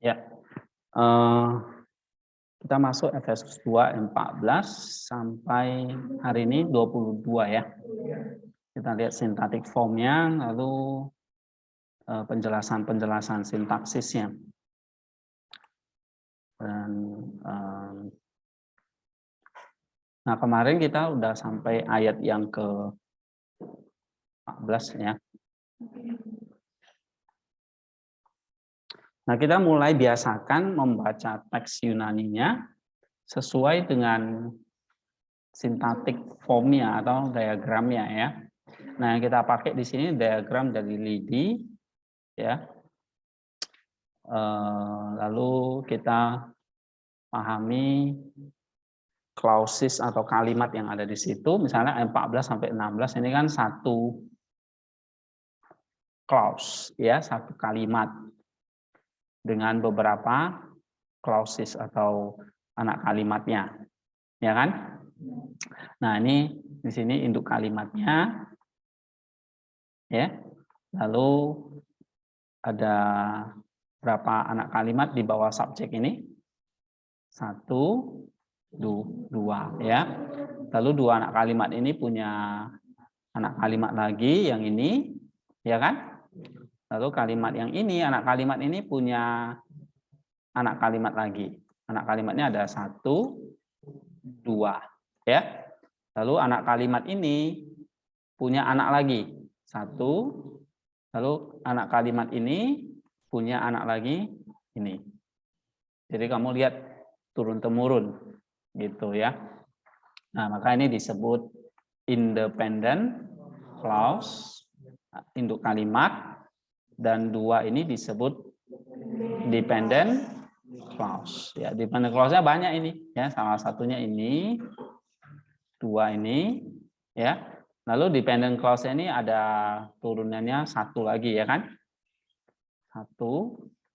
Ya, kita masuk Efesus 2 ayat 14 sampai hari ini 22 ya. Kita lihat sintaktik formnya, lalu penjelasan-penjelasan sintaksisnya. Dan nah kemarin kita udah sampai ayat yang ke 14 ya. Nah, kita mulai biasakan membaca teks Yunaninya sesuai dengan sintaktik formnya atau diagramnya ya. Nah, yang kita pakai di sini diagram dari Lidi ya. Lalu kita pahami clauses atau kalimat yang ada di situ. Misalnya ayat 14 sampai 16 ini kan satu clause ya, satu kalimat dengan beberapa clauses atau anak kalimatnya. Ya kan? Nah, ini di sini induk kalimatnya ya. Lalu ada berapa anak kalimat di bawah subjek ini? 1, 2 ya. Lalu 2 anak kalimat ini punya anak kalimat lagi yang ini, ya kan? Lalu kalimat yang ini, anak kalimat ini punya anak kalimat lagi. Anak kalimatnya ada 1, 2 ya. Lalu anak kalimat ini punya anak lagi 1. Lalu anak kalimat ini punya anak lagi ini. Jadi kamu lihat turun temurun gitu ya. Nah, maka ini disebut independent clause, induk kalimat, dan 2 ini disebut dependent clause. Ya, dependent clause-nya banyak ini ya, salah satunya ini, 2 ini ya. Lalu dependent clause ini ada turunannya 1 lagi ya kan? 1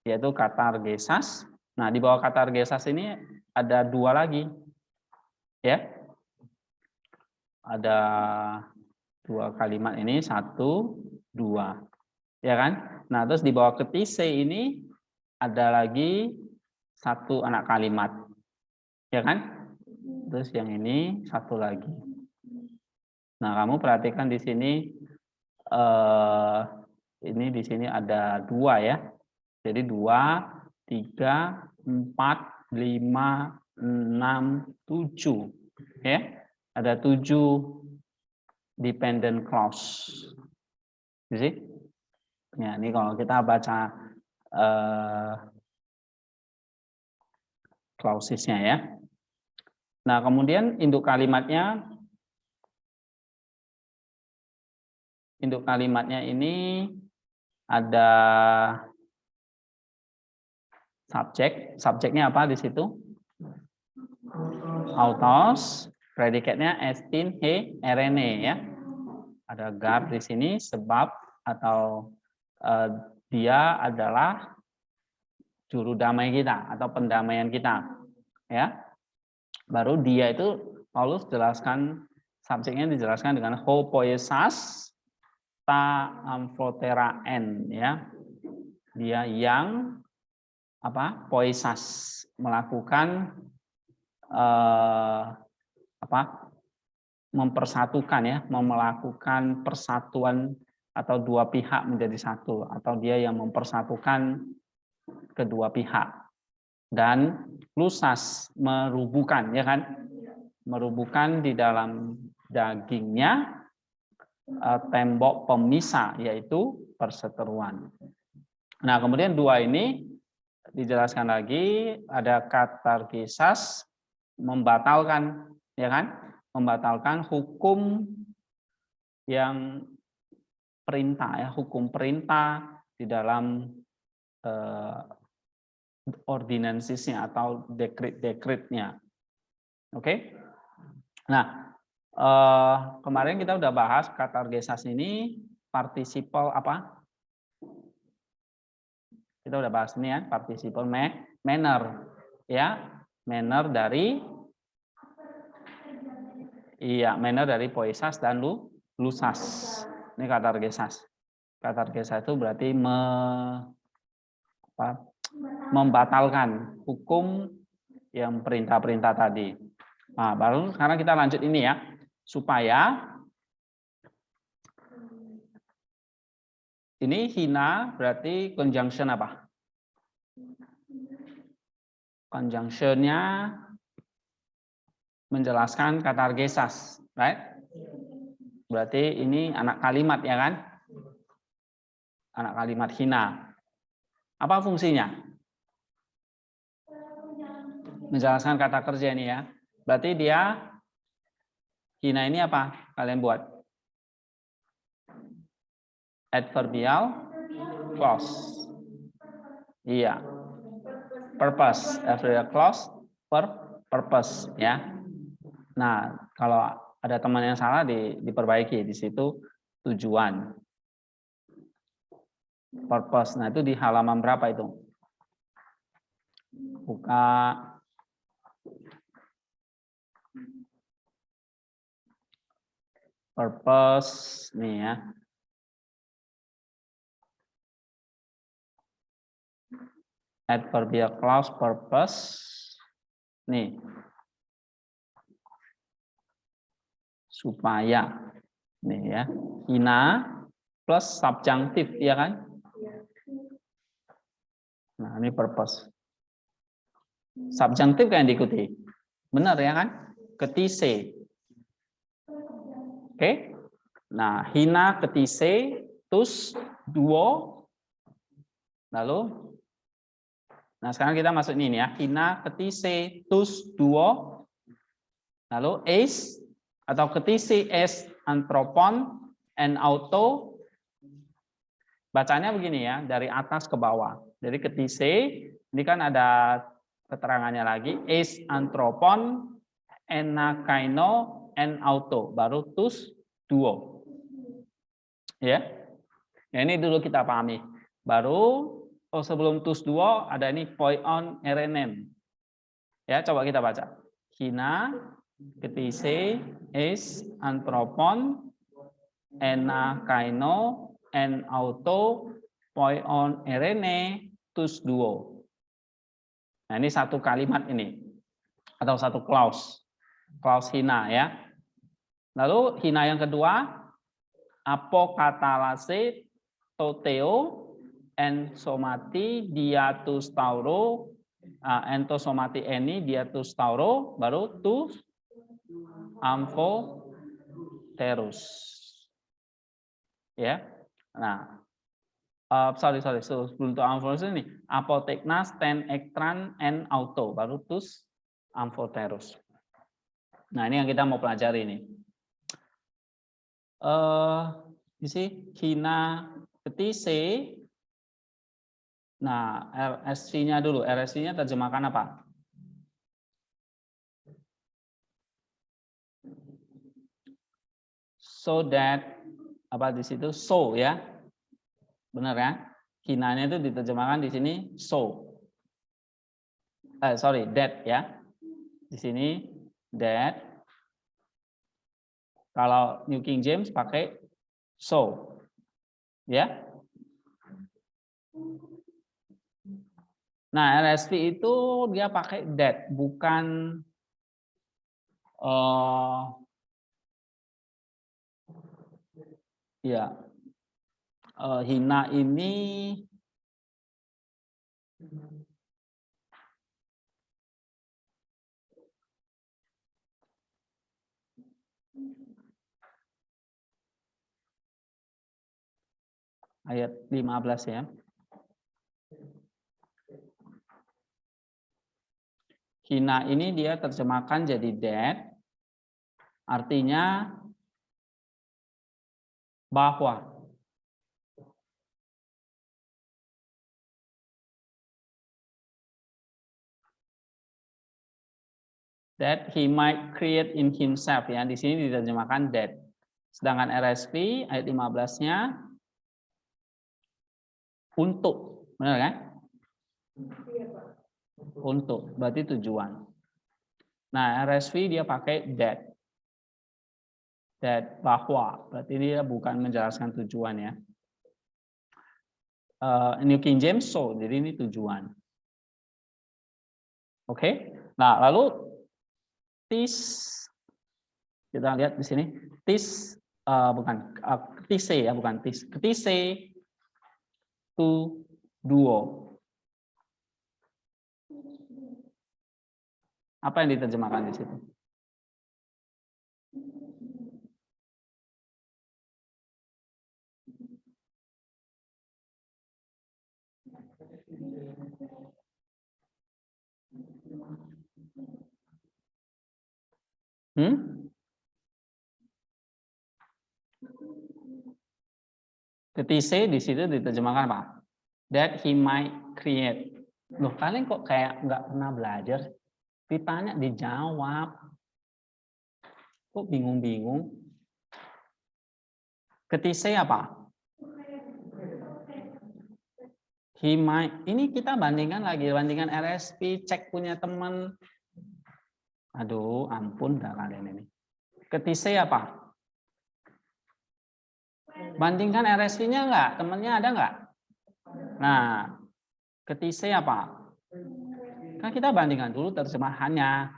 yaitu katargesas. Nah, di bawah katargesas ini ada 2 lagi. Ya. Ada 2 kalimat ini 1, 2. Ya kan? Nah, terus di bawah ketise ini ada lagi 1 anak kalimat. Ya kan? Terus yang ini 1 lagi. Nah, kamu perhatikan di sini ini di sini ada 2 ya. Jadi 2, 3, 4, 5, 6, 7. Ya. Ada 7 dependent clause. Jadi, ya, ini kalau kita baca clausesnya ya. Nah, kemudian induk kalimatnya ini ada subjek. Subjeknya apa di situ? Autos. Predikatnya estin, he, erene ya. Ada gar di sini sebab atau dia adalah juru damai kita atau pendamaian kita ya. Baru dia itu Paulus jelaskan, subjeknya dijelaskan dengan ho poiesas ta amphotera en ya. Dia yang poisas, melakukan mempersatukan ya, melakukan persatuan atau 2 pihak menjadi satu, atau dia yang mempersatukan kedua pihak. Dan lusas, merubuhkan ya kan, merubuhkan di dalam dagingnya tembok pemisah, yaitu perseteruan. Nah, kemudian 2 ini dijelaskan lagi, ada katargesas, membatalkan ya kan, membatalkan hukum yang perintah ya, hukum perintah di dalam ordinansisnya atau dekret-dekretnya. Oke. Nah, kemarin kita udah bahas katargesas ini participle apa? Kita udah bahas ini ya, participle manner ya, manner dari manner dari poisas dan lusas. Ini katargesas. Katargesas itu berarti membatalkan hukum yang perintah-perintah tadi. Nah, baru sekarang kita lanjut ini ya. Supaya ini hina berarti conjunction apa? Conjunctionnya menjelaskan kata gesas, right? Berarti ini anak kalimat ya kan? Anak kalimat hina. Apa fungsinya? Menjelaskan kata kerja ini ya. Berarti dia hina ini apa? Kalian buat adverbial clause. Iya. Purpose. Adverbial clause purpose ya. Nah, kalau ada teman yang salah diperbaiki di situ tujuan. Purpose. Nah, itu di halaman berapa itu? Buka purpose nih ya. Adverbial clause purpose. Nih. Supaya. Nih ya. Hina plus subjunctive ya kan? Nah, ini purpose. Subjunctive kan diikuti. Benar ya kan? Ketise. Oke. Nah, hina ketise, tus, duo. Lalu, nah sekarang kita masuk ini ya. Hina ketise, tus, duo. Lalu, es, atau ketise, es, antropon, en auto. Bacanya begini ya, dari atas ke bawah. Jadi ketise, ini kan ada keterangannya lagi. Es, antropon, enakaino, en auto. Baru tus, duo. Ya. Ya, ini dulu kita pahami. Baru sebelum tus duo ada ini poion erenen. Ya, coba kita baca. Hina, ketise, es, antropon, ena kaino, en auto, poion erene, tus duo. Nah, ini satu kalimat ini. Atau satu clause. Clause hina ya. Lalu hina yang kedua, apokatalase toteo en somati diatus tauro ento somati eni diatus tauro baru tu amphoterus ya. Nah, sorry sebelum tu amphoterus ini apoteknas ten ektran en auto baru tus amphoterus. Nah, ini yang kita mau pelajari ini. You see, hina ketise. Nah, RSV-nya dulu. RSV-nya terjemahkan apa? So that, apa di situ? So ya. Benar ya? Hinanya itu diterjemahkan di sini so. Sorry, that ya. Di sini that. Kalau New King James pakai so. Ya. Nah, RSV itu dia pakai that, bukan ya. Hina ini ayat 15 ya. Hina ini dia terjemahkan jadi that, artinya bahwa. That he might create in himself ya. Di sini diterjemahkan that. Sedangkan RSV ayat 15-nya untuk. Benar kan? Untuk, berarti tujuan. Nah, RSV dia pakai that. That bahwa, berarti dia bukan menjelaskan tujuan ya. New King James so, jadi ini tujuan. Oke. Nah, lalu tis, kita lihat di sini, tis bukan ketise ya, bukan tis, ketise tu duo. Apa yang diterjemahkan di situ? Ketise di situ diterjemahkan apa? That he might create. Loh, kalian kok kayak nggak pernah belajar? Ditanya dijawab. Kok bingung-bingung? Ketise apa? He might. Ini kita bandingkan lagi, bandingkan RSP, cek punya teman. Aduh, ampun dah kalian ini. Ketise apa? Bandingkan RSP-nya enggak? Temannya ada enggak? Nah, ketise apa? Kan kita bandingkan dulu terjemahannya.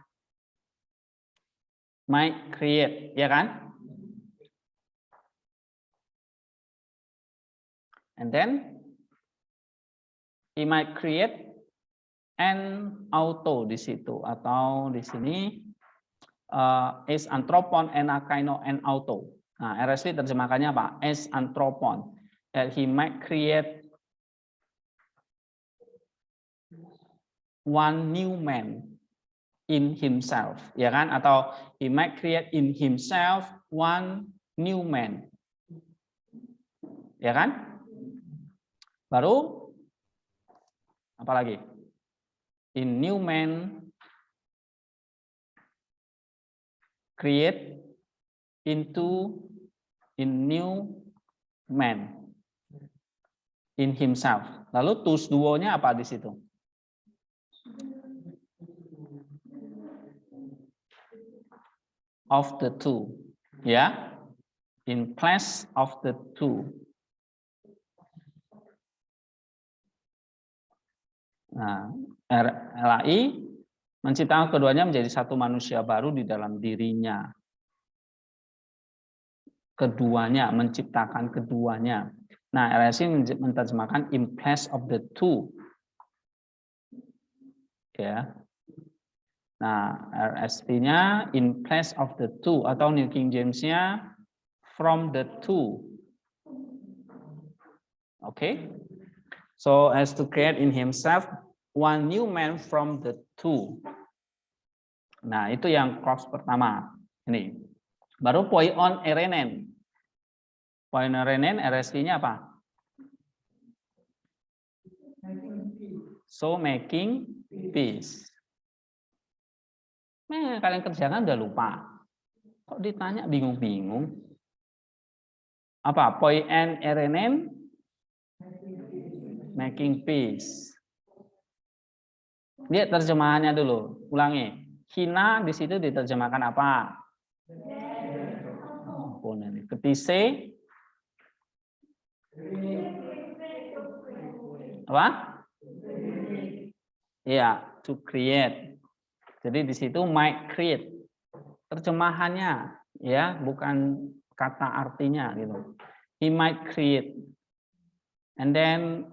Might create, ya kan? And then he might create an auto di situ, atau di sini is anthropon enakaino and auto. Nah, RSV terjemahkannya apa? As anthropon, that he might create one new man in himself, ya kan? Atau he might create in himself one new man, ya kan? Baru apa lagi? In new man create into in new man in himself. Lalu tus duonya apa di situ? Of the two, ya, in place of the two. Nah, LAI menciptakan keduanya menjadi satu manusia baru di dalam dirinya. Keduanya, menciptakan keduanya. Nah, LSI menerjemahkan in place of the two. Ya. Nah, RSP-nya in place of the two, atau New King James-nya from the two. Okay. So as to create in himself one new man from the two. Nah, itu yang clause pertama. Ini. Baru poion erenen. Poion erenen RSP-nya apa? So making peace. Kalian kerjakan udah lupa. Kok ditanya bingung-bingung? Apa? Poien erenen making peace. Lihat terjemahannya dulu. Ulangi. Hina di situ diterjemahkan apa? Ketise apa? Iya, to create. Jadi di situ might create. Terjemahannya ya, bukan kata artinya gitu. He might create. And then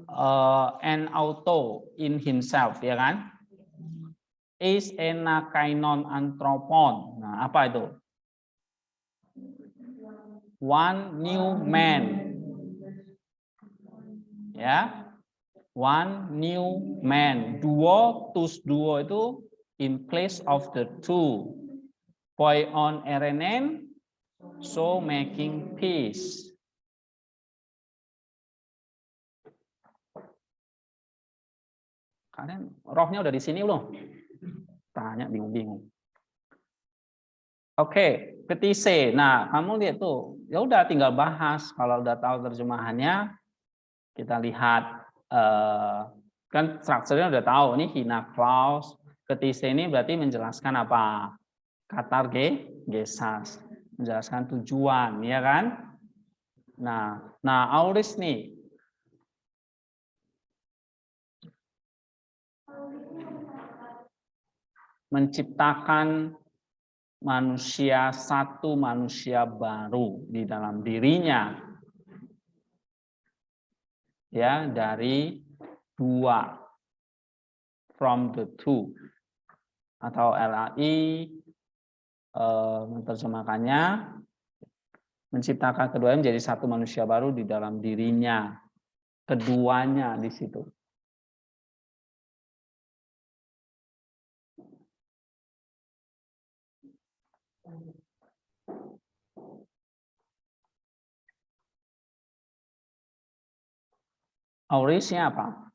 an auto in himself, ya kan? Is enakainon anthropon. Nah, apa itu? One new man. Ya. One new man. Duo, tus duo itu in place of the two. Poion erenen, so making peace. Kalian rohnya udah di sini belum? Tanya bingung-bingung. Oke, ketise. Nah, kamu lihat tuh, ya udah tinggal bahas. Kalau udah tahu terjemahannya, kita lihat kan strukturnya udah tahu. Ini hina clause. Ketise ini berarti menjelaskan apa? Katar gesas, menjelaskan tujuan, ya kan? Nah, auris nih. menciptakan satu manusia baru di dalam dirinya, ya, dari dua, from the two, atau LAI menerjemahkannya menciptakan keduanya menjadi satu manusia baru di dalam dirinya, keduanya di situ. Aurisnya apa?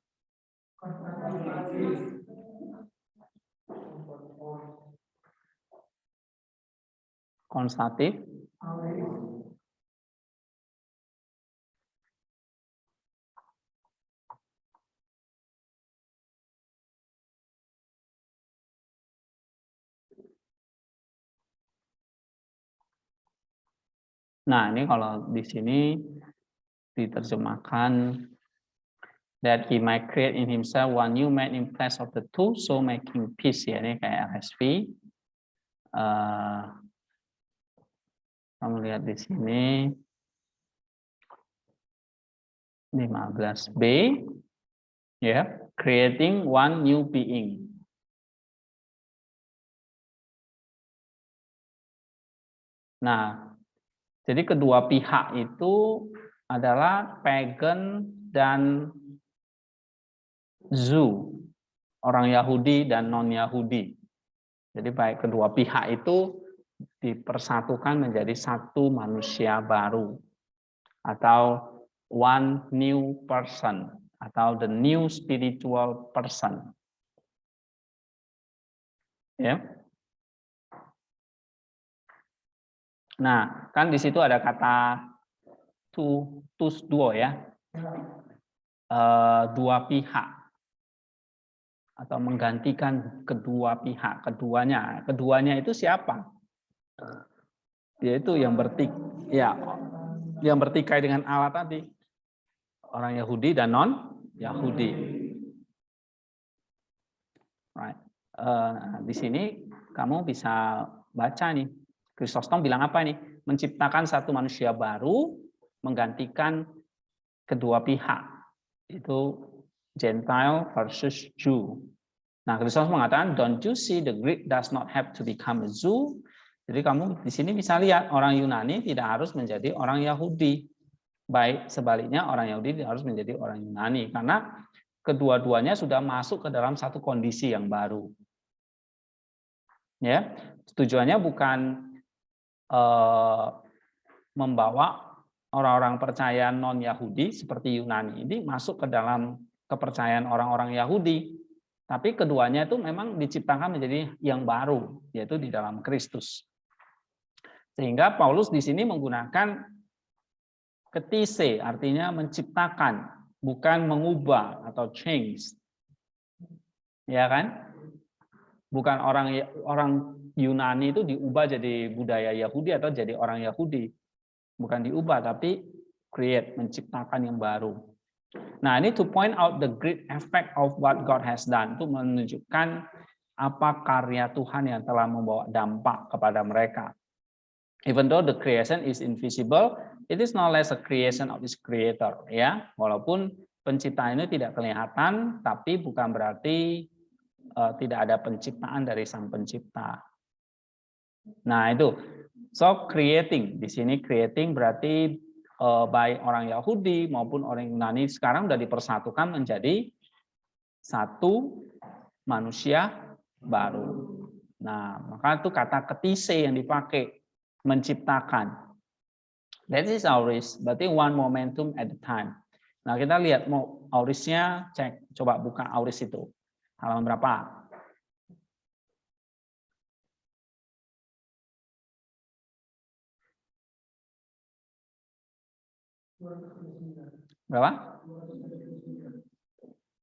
Konstatif. Nah, ini kalau di sini diterjemahkan that he might create in himself one new man in place of the two, so making peace, ya, ini kayak RSV. Kamu lihat di sini 15b, ya, creating one new being. Nah, jadi kedua pihak itu adalah pagan dan Jew, orang Yahudi dan non-Yahudi. Jadi baik kedua pihak itu dipersatukan menjadi satu manusia baru, atau one new person, atau the new spiritual person. Ya. Nah, kan di situ ada kata tus duo, ya, dua pihak, atau menggantikan kedua pihak, keduanya itu siapa? Yaitu yang bertikai dengan Allah tadi, orang Yahudi dan non Yahudi. Right. Di sini kamu bisa baca nih, Chrysostom bilang apa nih? Menciptakan satu manusia baru, menggantikan kedua pihak, itu Gentile versus Jew. Nah, Chrysostom mengatakan, don't you see the Greek does not have to become a Jew. Jadi kamu di sini bisa lihat orang Yunani tidak harus menjadi orang Yahudi. Baik sebaliknya, orang Yahudi harus menjadi orang Yunani, karena kedua-duanya sudah masuk ke dalam satu kondisi yang baru. Ya, tujuannya bukan membawa orang-orang percaya non-Yahudi seperti Yunani ini masuk ke dalam kepercayaan orang-orang Yahudi, tapi keduanya itu memang diciptakan menjadi yang baru, yaitu di dalam Kristus. Sehingga Paulus di sini menggunakan ketise, artinya menciptakan, bukan mengubah atau change. Ya kan? Bukan orang Yunani itu diubah jadi budaya Yahudi atau jadi orang Yahudi. Bukan diubah, tapi create, menciptakan yang baru. Nah, ini to point out the great effect of what God has done, untuk menunjukkan apa karya Tuhan yang telah membawa dampak kepada mereka. Even though the creation is invisible, it is not less a creation of its creator. Ya, walaupun penciptaan ini tidak kelihatan, tapi bukan berarti tidak ada penciptaan dari sang pencipta. Nah, itu. So creating, di sini creating berarti baik orang Yahudi maupun orang Yunani sekarang sudah dipersatukan menjadi satu manusia baru. Nah, maka itu kata ketise yang dipakai, menciptakan. That is auris, berarti one momentum at a time. Nah, kita lihat mau aurisnya, cek, coba buka auris itu. Halaman berapa? Berapa?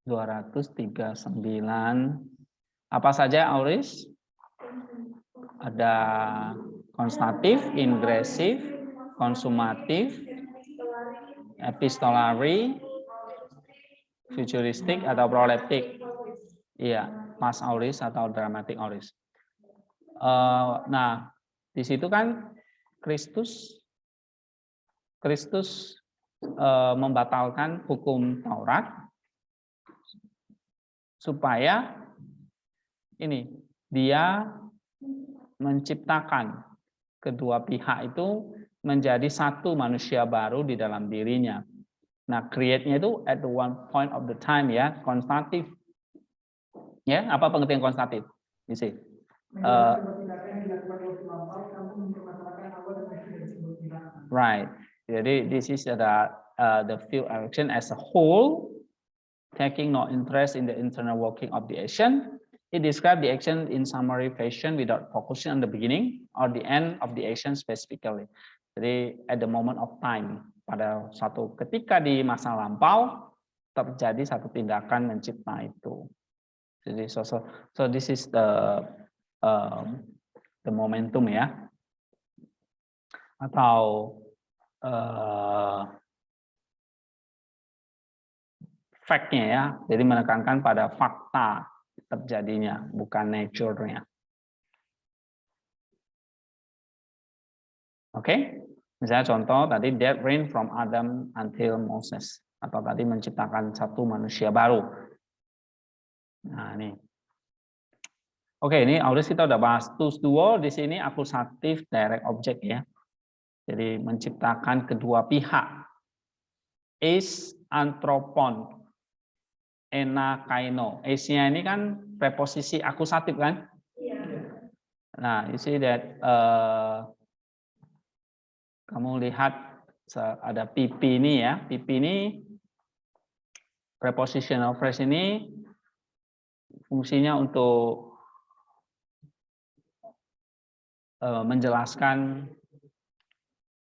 239. Apa saja auris? Ada konstatif, ingresif, konsumatif, epistolari, futuristik atau proleptik. Iya, past auris atau dramatic auris. Nah, di situ kan Kristus membatalkan hukum Taurat supaya ini dia menciptakan kedua pihak itu menjadi satu manusia baru di dalam dirinya. Nah, create-nya itu at the one point of the time ya, konstatif. Ya, apa pengertian konstatif? You see. Right. Jadi this is the field action as a whole, taking no interest in the internal working of the action. It describes the action in summary fashion without focusing on the beginning or the end of the action specifically. Jadi at the moment of time, pada satu ketika di masa lampau terjadi satu tindakan mencipta itu. Jadi so this is the momentum ya, atau fact-nya ya. Jadi menekankan pada fakta terjadinya, bukan nature-nya. Oke, misalnya contoh tadi that reign from Adam until Moses, atau tadi menciptakan satu manusia baru. Nah ini, oke ini Auris kita udah bahas tus duo, di sini akusatif direct object ya. Jadi menciptakan kedua pihak. Is anthropon, enakaino. Is-nya ini kan preposisi akusatif kan? Nah, you see that kamu lihat ada pipi ini ya. Pipi ini prepositional phrase ini fungsinya untuk menjelaskan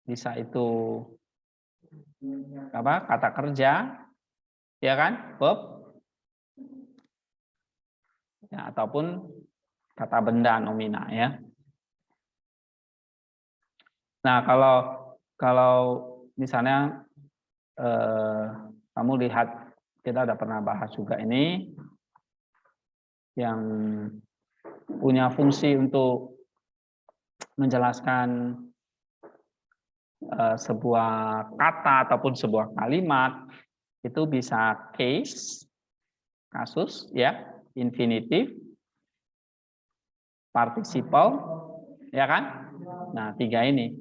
bisa itu apa? Kata kerja, ya kan? Verb. Ya, ataupun kata benda nomina ya. Nah, kalau misalnya kamu lihat, kita udah pernah bahas juga ini, yang punya fungsi untuk menjelaskan sebuah kata ataupun sebuah kalimat, itu bisa case, kasus, ya, infinitive, participle, ya kan? Nah, 3 ini.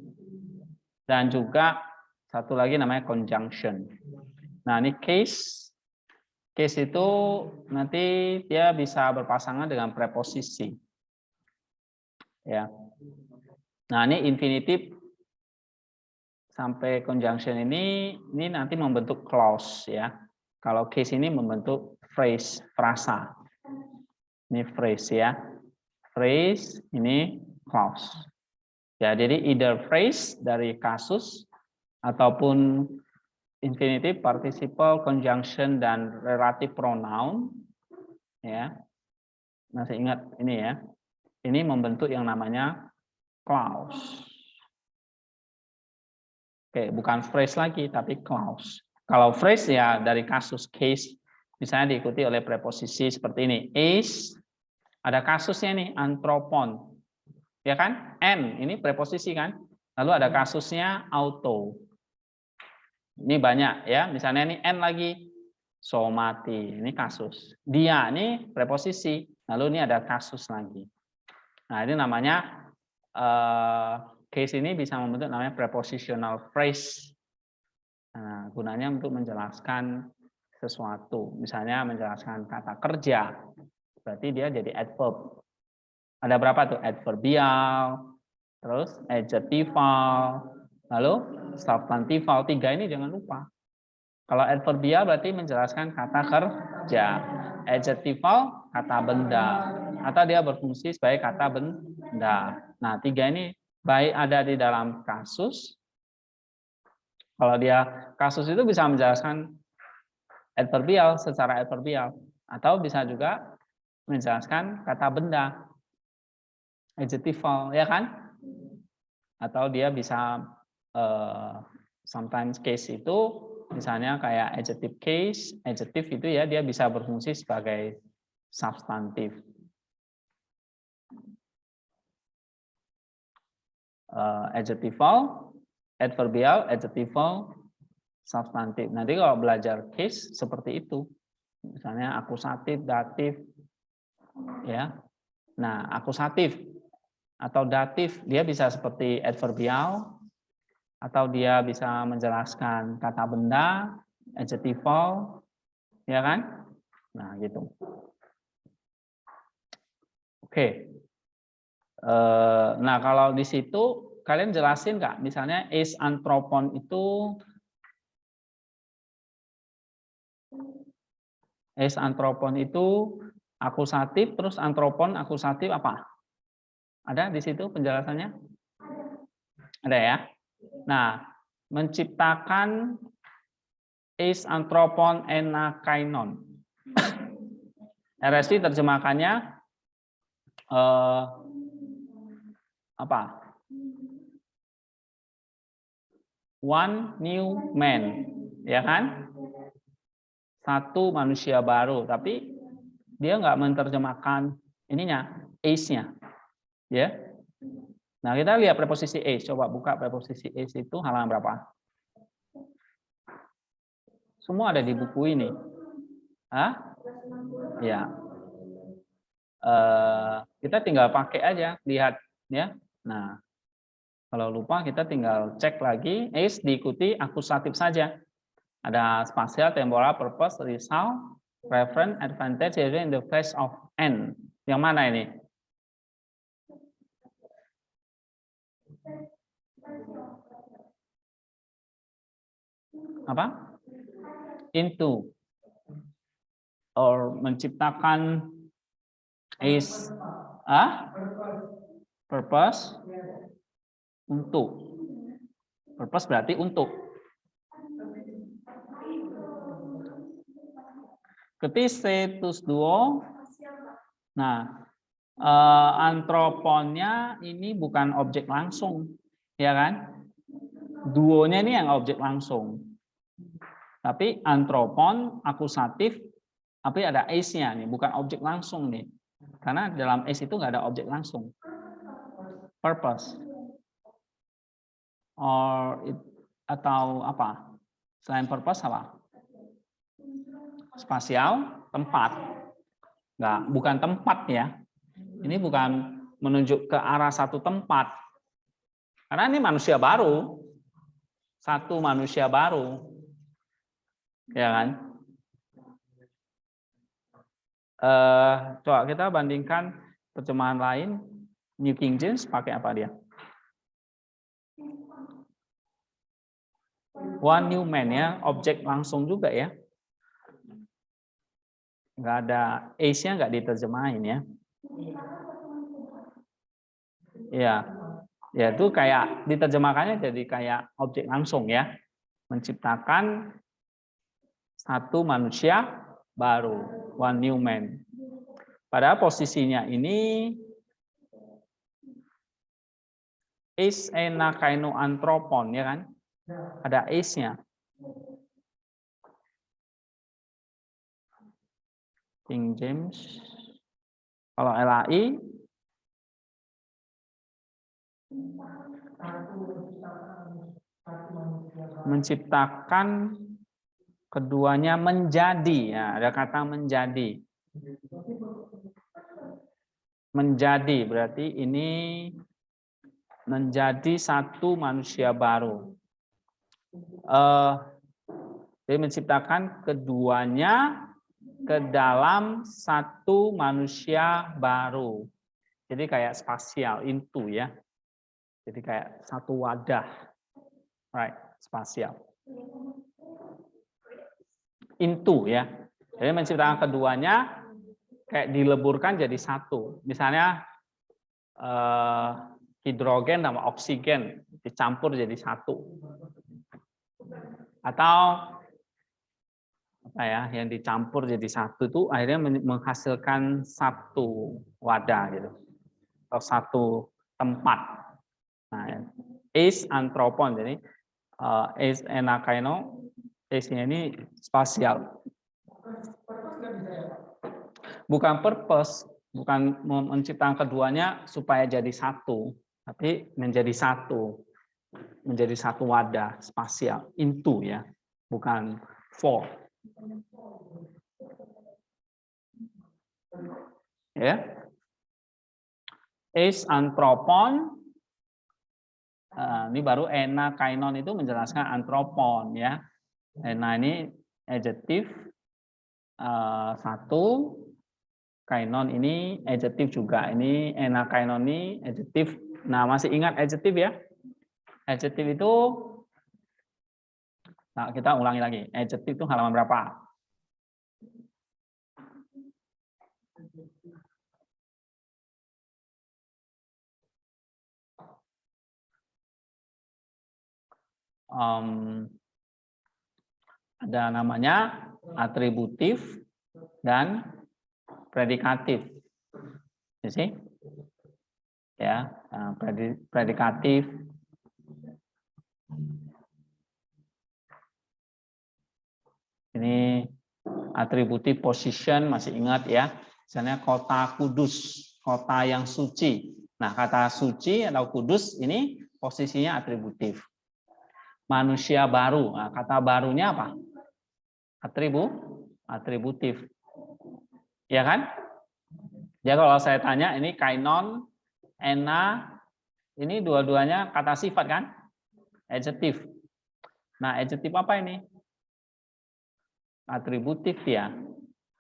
Dan juga satu lagi namanya conjunction. Nah, ini case. Case itu nanti dia bisa berpasangan dengan preposisi. Ya. Nah, ini infinitive sampai conjunction ini nanti membentuk clause ya. Kalau case ini membentuk phrase, frasa. Ini phrase ya. Phrase ini clause. Ya, jadi either phrase dari kasus ataupun infinitive, participle, conjunction, dan relative pronoun. Ya, masih ingat ini ya. Ini membentuk yang namanya clause. Oke, bukan phrase lagi, tapi clause. Kalau phrase ya dari kasus, case, misalnya diikuti oleh preposisi seperti ini. Is, ada kasusnya nih, anthropon. Ya kan? N, ini preposisi kan? Lalu ada kasusnya auto. Ini banyak ya, misalnya ini N lagi, somati, ini kasus. Dia ini preposisi, lalu ini ada kasus lagi. Nah ini namanya, case ini bisa membentuk namanya prepositional phrase. Nah, gunanya untuk menjelaskan sesuatu, misalnya menjelaskan kata kerja, berarti dia jadi adverb. Ada berapa tuh? Adverbial, terus adjectival, lalu substantival. 3 ini jangan lupa. Kalau adverbial berarti menjelaskan kata kerja. Adjectival kata benda, atau dia berfungsi sebagai kata benda. Nah, 3 ini baik ada di dalam kasus. Kalau dia kasus itu bisa menjelaskan adverbial secara adverbial, atau bisa juga menjelaskan kata benda. Adjectival, ya kan? Atau dia bisa sometimes case itu misalnya kayak adjective case, adjective itu ya dia bisa berfungsi sebagai substantif. adjectival, adverbial, adjectival, substantif. Nanti kalau belajar case seperti itu, misalnya akusatif, datif, ya. Nah, akusatif atau datif dia bisa seperti adverbial, atau dia bisa menjelaskan kata benda, adjectival, ya kan? Nah, gitu. Oke. Nah, kalau di situ kalian jelasin nggak? Misalnya is anthropon itu akusatif, terus anthropon akusatif apa? Ada di situ penjelasannya? Ada ya? Nah, menciptakan is anthropon enakainon. RSI terjemahkannya apa? One new man, ya kan? Satu manusia baru, tapi dia nggak menerjemahkan ininya, is-nya, ya. Nah, kita lihat preposisi is. Coba buka preposisi is itu halaman berapa? Semua ada di buku ini. Hah? Ya. Kita tinggal pakai aja, lihat ya. Nah, kalau lupa kita tinggal cek lagi. Is diikuti akusatif saja. Ada spatial, temporal, purpose, result, reference, advantage, in the face of n. Yang mana ini? Apa? Into. Or menciptakan is purpose untuk. Purpose berarti untuk. Status duo. Nah, antroponnya ini bukan objek langsung, ya kan? Duonya ini yang objek langsung. Tapi antropon akusatif, tapi ada is-nya nih, bukan objek langsung nih. Karena dalam is itu nggak ada objek langsung. Purpose. Atau apa? Selain purpose apa? Spasial, tempat. Nggak, bukan tempat ya. Ini bukan menunjuk ke arah satu tempat. Karena ini manusia baru. Satu manusia baru. Ya kan? Coba kita bandingkan terjemahan lain. New King James pakai apa dia? One new man ya, objek langsung juga ya. Nggak ada is-nya, nggak diterjemahin ya. Ya, ya itu kayak diterjemahkannya jadi kayak objek langsung ya, menciptakan satu manusia baru, one new man. Padahal posisinya ini is enakaino antropon ya kan, ada is-nya. King James, kalau LAI menciptakan keduanya menjadi, ya, ada kata menjadi. Menjadi berarti ini menjadi satu manusia baru. Jadi menciptakan keduanya ke dalam satu manusia baru. Jadi kayak spasial, into ya. Jadi kayak satu wadah. Right, spasial. Into ya. Jadi menciptakan keduanya kayak dileburkan jadi satu. Misalnya hidrogen sama oksigen dicampur jadi satu. Atau apa ya, yang dicampur jadi satu itu akhirnya menghasilkan satu wadah gitu. Atau satu tempat. Nah, is antropon, jadi is enakaino, is-nya ini spasial. Bukan purpose, bukan menciptakan keduanya supaya jadi satu. tapi menjadi satu wadah spasial, into ya, bukan for. Ya. Is anthropon. Ini baru ena kainon itu menjelaskan anthropon ya. Ena ini adjektif satu, kainon ini adjektif juga. Ini ena kainon ini adjektif. Nah, masih ingat adjektif ya? Adjektif itu, nah kita ulangi lagi. Adjektif itu halaman berapa? Ada namanya atributif dan predikatif. Jadi, ya, predikatif. Ini atributif position, masih ingat ya. Misalnya kota Kudus, kota yang suci. Nah, kata suci atau kudus ini posisinya atributif. Manusia baru, nah, kata barunya apa? Atributif. Ya kan? Ya kalau saya tanya ini kainon, ena, ini dua-duanya kata sifat kan? Adjektif. Nah, adjektif apa ini? Atributif ya.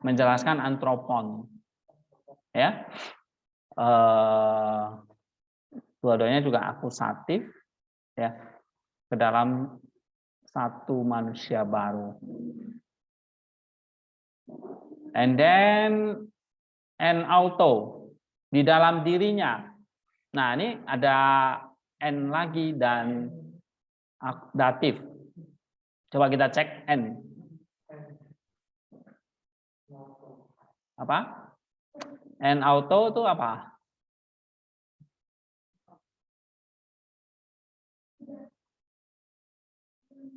Menjelaskan anthropon. Ya. Dua-duanya juga akusatif ya. Ke dalam satu manusia baru. And then an auto di dalam dirinya. Nah, ini ada n lagi dan datif. Coba kita cek n. Apa? N auto itu apa?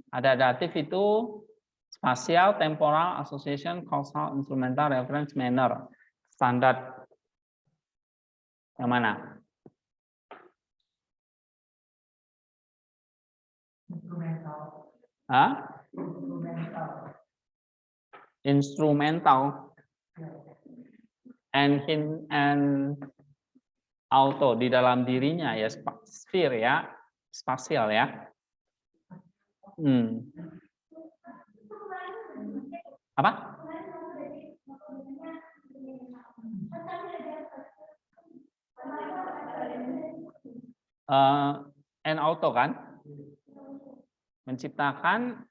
Ada datif itu spatial, temporal, association, causal, instrumental, reference, manner. Standar yang mana? Instrumental. Hah? Instrumental. And auto di dalam dirinya ya, sphere ya, spasial ya. Apa? And auto kan? Menciptakan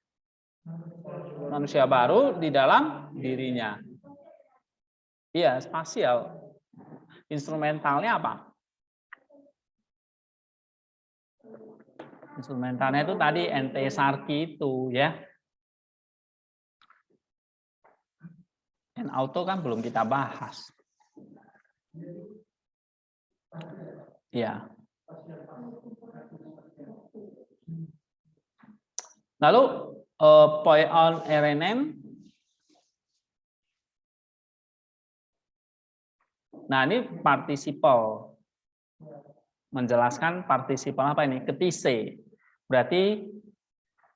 manusia baru di dalam dirinya. Iya, spasial. Instrumentalnya apa? Instrumentalnya itu tadi ente sarki itu ya. And auto kan belum kita bahas. Ya. Lalu point on RNN. Nah, ini participle. Menjelaskan participle apa ini? Ketise. Berarti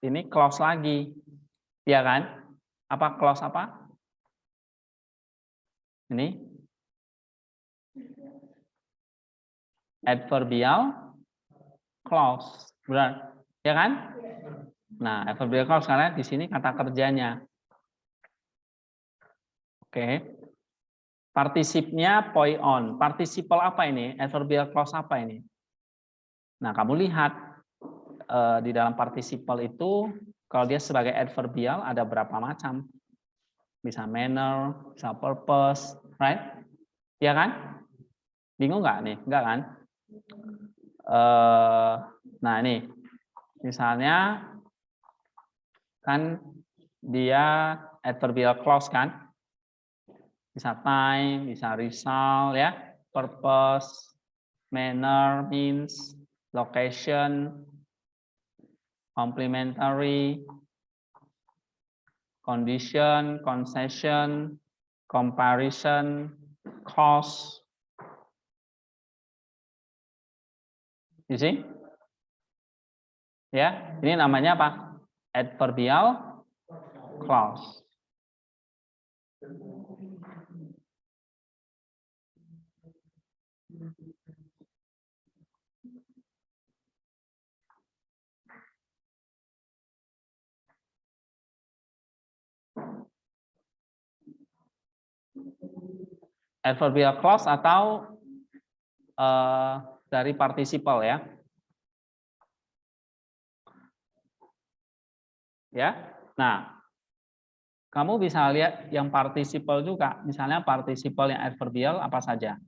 ini clause lagi. Ya kan? Apa clause apa? Ini adverbial clause. Benar. Ya kan? Nah, adverbial clause karena di sini kata kerjanya. Oke. Partisipnya point on. Participle apa ini? Adverbial clause apa ini? Nah, kamu lihat di dalam participle itu kalau dia sebagai adverbial ada berapa macam? Bisa manner, bisa purpose, right? Ya kan? Bingung nggak nih? Enggak kan? Nah, ini misalnya kan dia adverbial clause kan? Bisa time, bisa result ya, purpose, manner, means, location, complementary, condition, concession, comparison, cost. You see? Ya, ini namanya apa? Adverbial clause. Adverbial clause atau dari participle ya. Ya. Nah, kamu bisa lihat yang participle juga. Misalnya participle yang adverbial apa saja?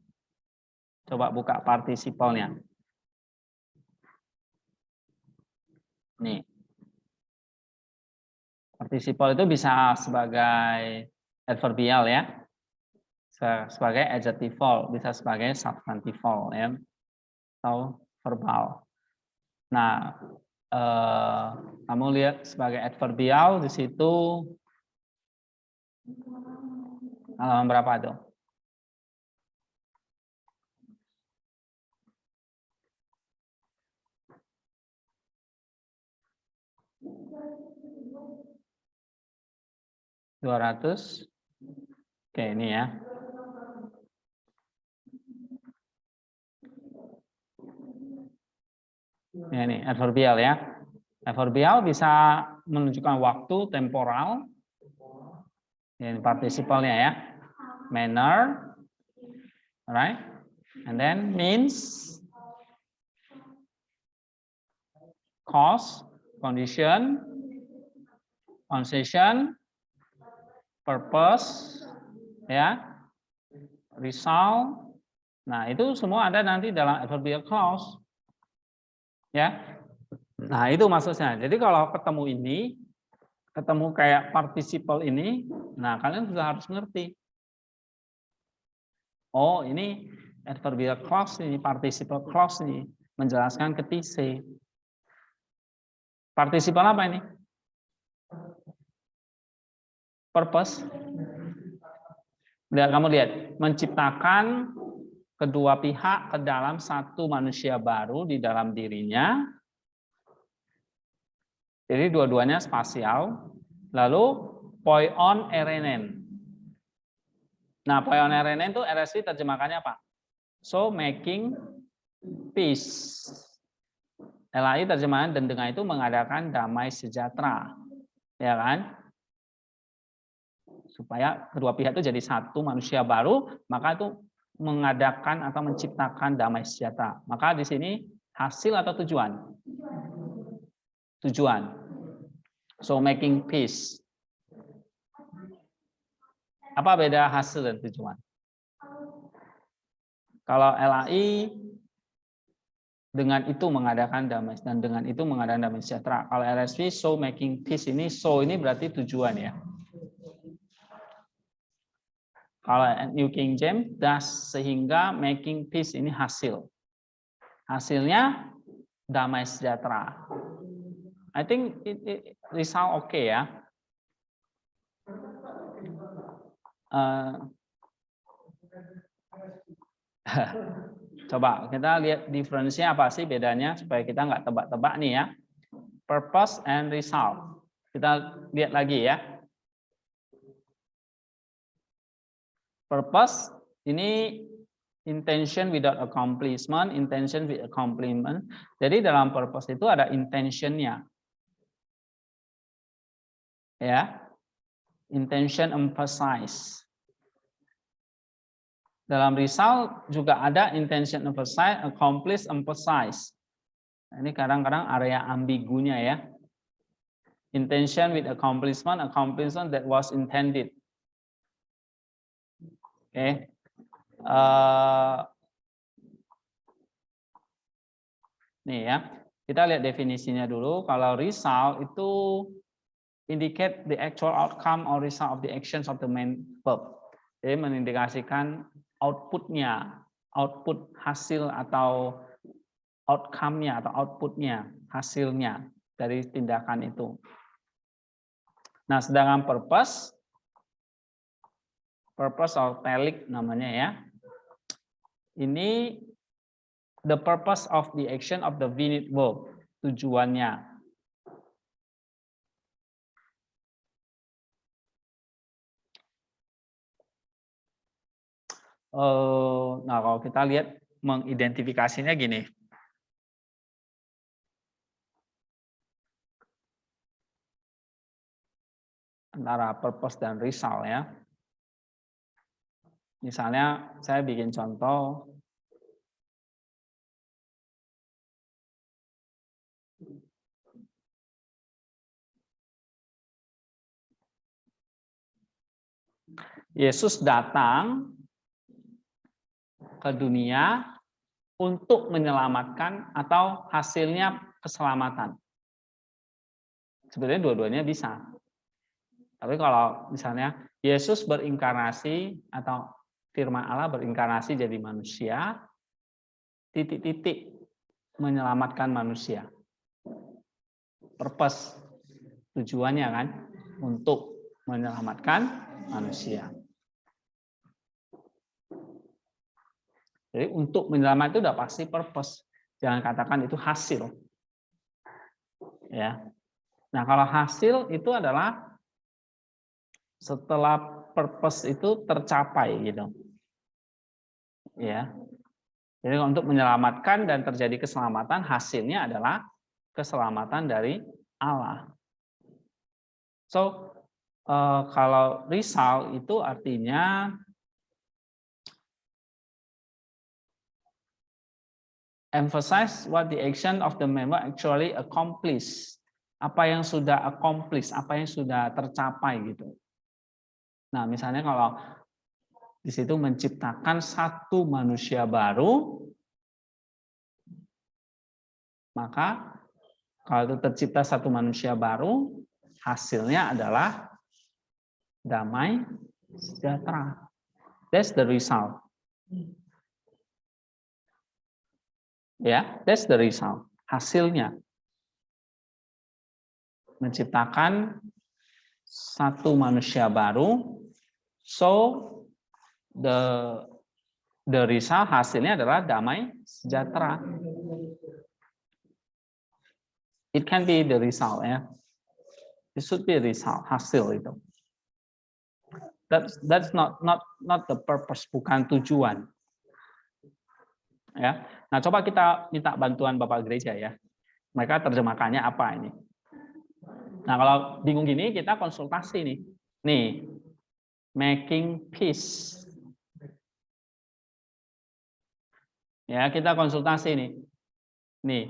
Coba buka participle-nya. Nih. Participle itu bisa sebagai adverbial ya. Sebagai adjectival, bisa sebagai substantival ya. Atau verbal. Nah, kamu lihat sebagai adverbial di situ halaman berapa tuh? (200). Oke, ini ya. Ini adverbial ya. Adverbial bisa menunjukkan waktu, temporal. Ini participle-nya ya. Manner, right? And then means, cause, condition, concession, purpose, ya, result. Nah, itu semua ada nanti dalam adverbial clause. Ya. Nah, itu maksudnya. Jadi kalau ketemu ini, ketemu kayak participle ini, nah kalian sudah harus ngerti. Oh, ini adverbial clause ini, participle clause ini menjelaskan ke TC. Participle apa ini? Purpose. Kamu lihat, menciptakan kedua pihak ke dalam satu manusia baru di dalam dirinya. Jadi dua-duanya spasial. Lalu poion erenen. Nah, poion erenen itu RSV terjemahkannya apa? So making peace. LAI terjemahan dan dengan itu mengadakan damai sejahtera. Ya kan? Supaya kedua pihak itu jadi satu manusia baru, maka itu mengadakan atau menciptakan damai sejahtera. Maka di sini hasil atau tujuan? Tujuan. So making peace. Apa beda hasil dan tujuan? Kalau LAI dengan itu mengadakan damai dan dengan itu mengadakan damai sejahtera. Kalau RSV so making peace ini so ini berarti tujuan ya. Kalau New King James das sehingga making peace ini hasil. Hasilnya damai sejahtera. I think it result okay ya. Coba kita lihat difference-nya apa sih bedanya supaya kita nggak tebak-tebak nih ya. Purpose and result. Kita lihat lagi ya. Purpose ini intention without accomplishment, intention with accomplishment. Jadi dalam purpose itu ada intention-nya. Ya. Intention emphasize. Dalam result juga ada intention emphasize, accomplish emphasize. Ini kadang-kadang area ambigunya ya. Intention with accomplishment, accomplishment that was intended. Oke. Nih ya. Kita lihat definisinya dulu. Kalau result itu indicate the actual outcome or result of the actions of the main verb. Jadi mengindikasikan outputnya, output hasil atau outcome-nya atau outputnya, hasilnya dari tindakan itu. Nah, sedangkan purpose or telic namanya ya. Ini The purpose of the action of the we-need verb. Tujuannya. Nah, kalau kita lihat mengidentifikasinya gini. Antara purpose dan result ya. Misalnya saya bikin contoh. Yesus datang ke dunia untuk menyelamatkan atau hasilnya keselamatan. Sebenarnya dua-duanya bisa. Tapi kalau misalnya Yesus berinkarnasi atau firman Allah berinkarnasi jadi manusia, titik-titik menyelamatkan manusia. Purpose, tujuannya kan untuk menyelamatkan manusia. Jadi untuk menyelamatkan itu udah pasti purpose. Jangan katakan itu hasil. Ya. Nah, kalau hasil itu adalah setelah purpose itu tercapai gitu. Ya. Jadi untuk menyelamatkan dan terjadi keselamatan, hasilnya adalah keselamatan dari Allah. So, kalau result itu artinya emphasize what the action of the member actually accomplish. Apa yang sudah accomplish, apa yang sudah tercapai gitu. Nah, misalnya kalau di situ menciptakan satu manusia baru, maka kalau itu tercipta satu manusia baru, hasilnya adalah damai sejahtera. That's the result. Ya, that's the result. Hasilnya menciptakan satu manusia baru. So the result hasilnya adalah damai sejahtera. It can be the result ya. It should be a result, hasil itu. That's not the purpose, bukan tujuan. Ya. Nah, coba kita minta bantuan Bapak Gereja ya. Mereka terjemahkannya apa ini? Nah, kalau bingung gini kita konsultasi nih. Nih, making peace. Ya, kita konsultasi nih. Nih.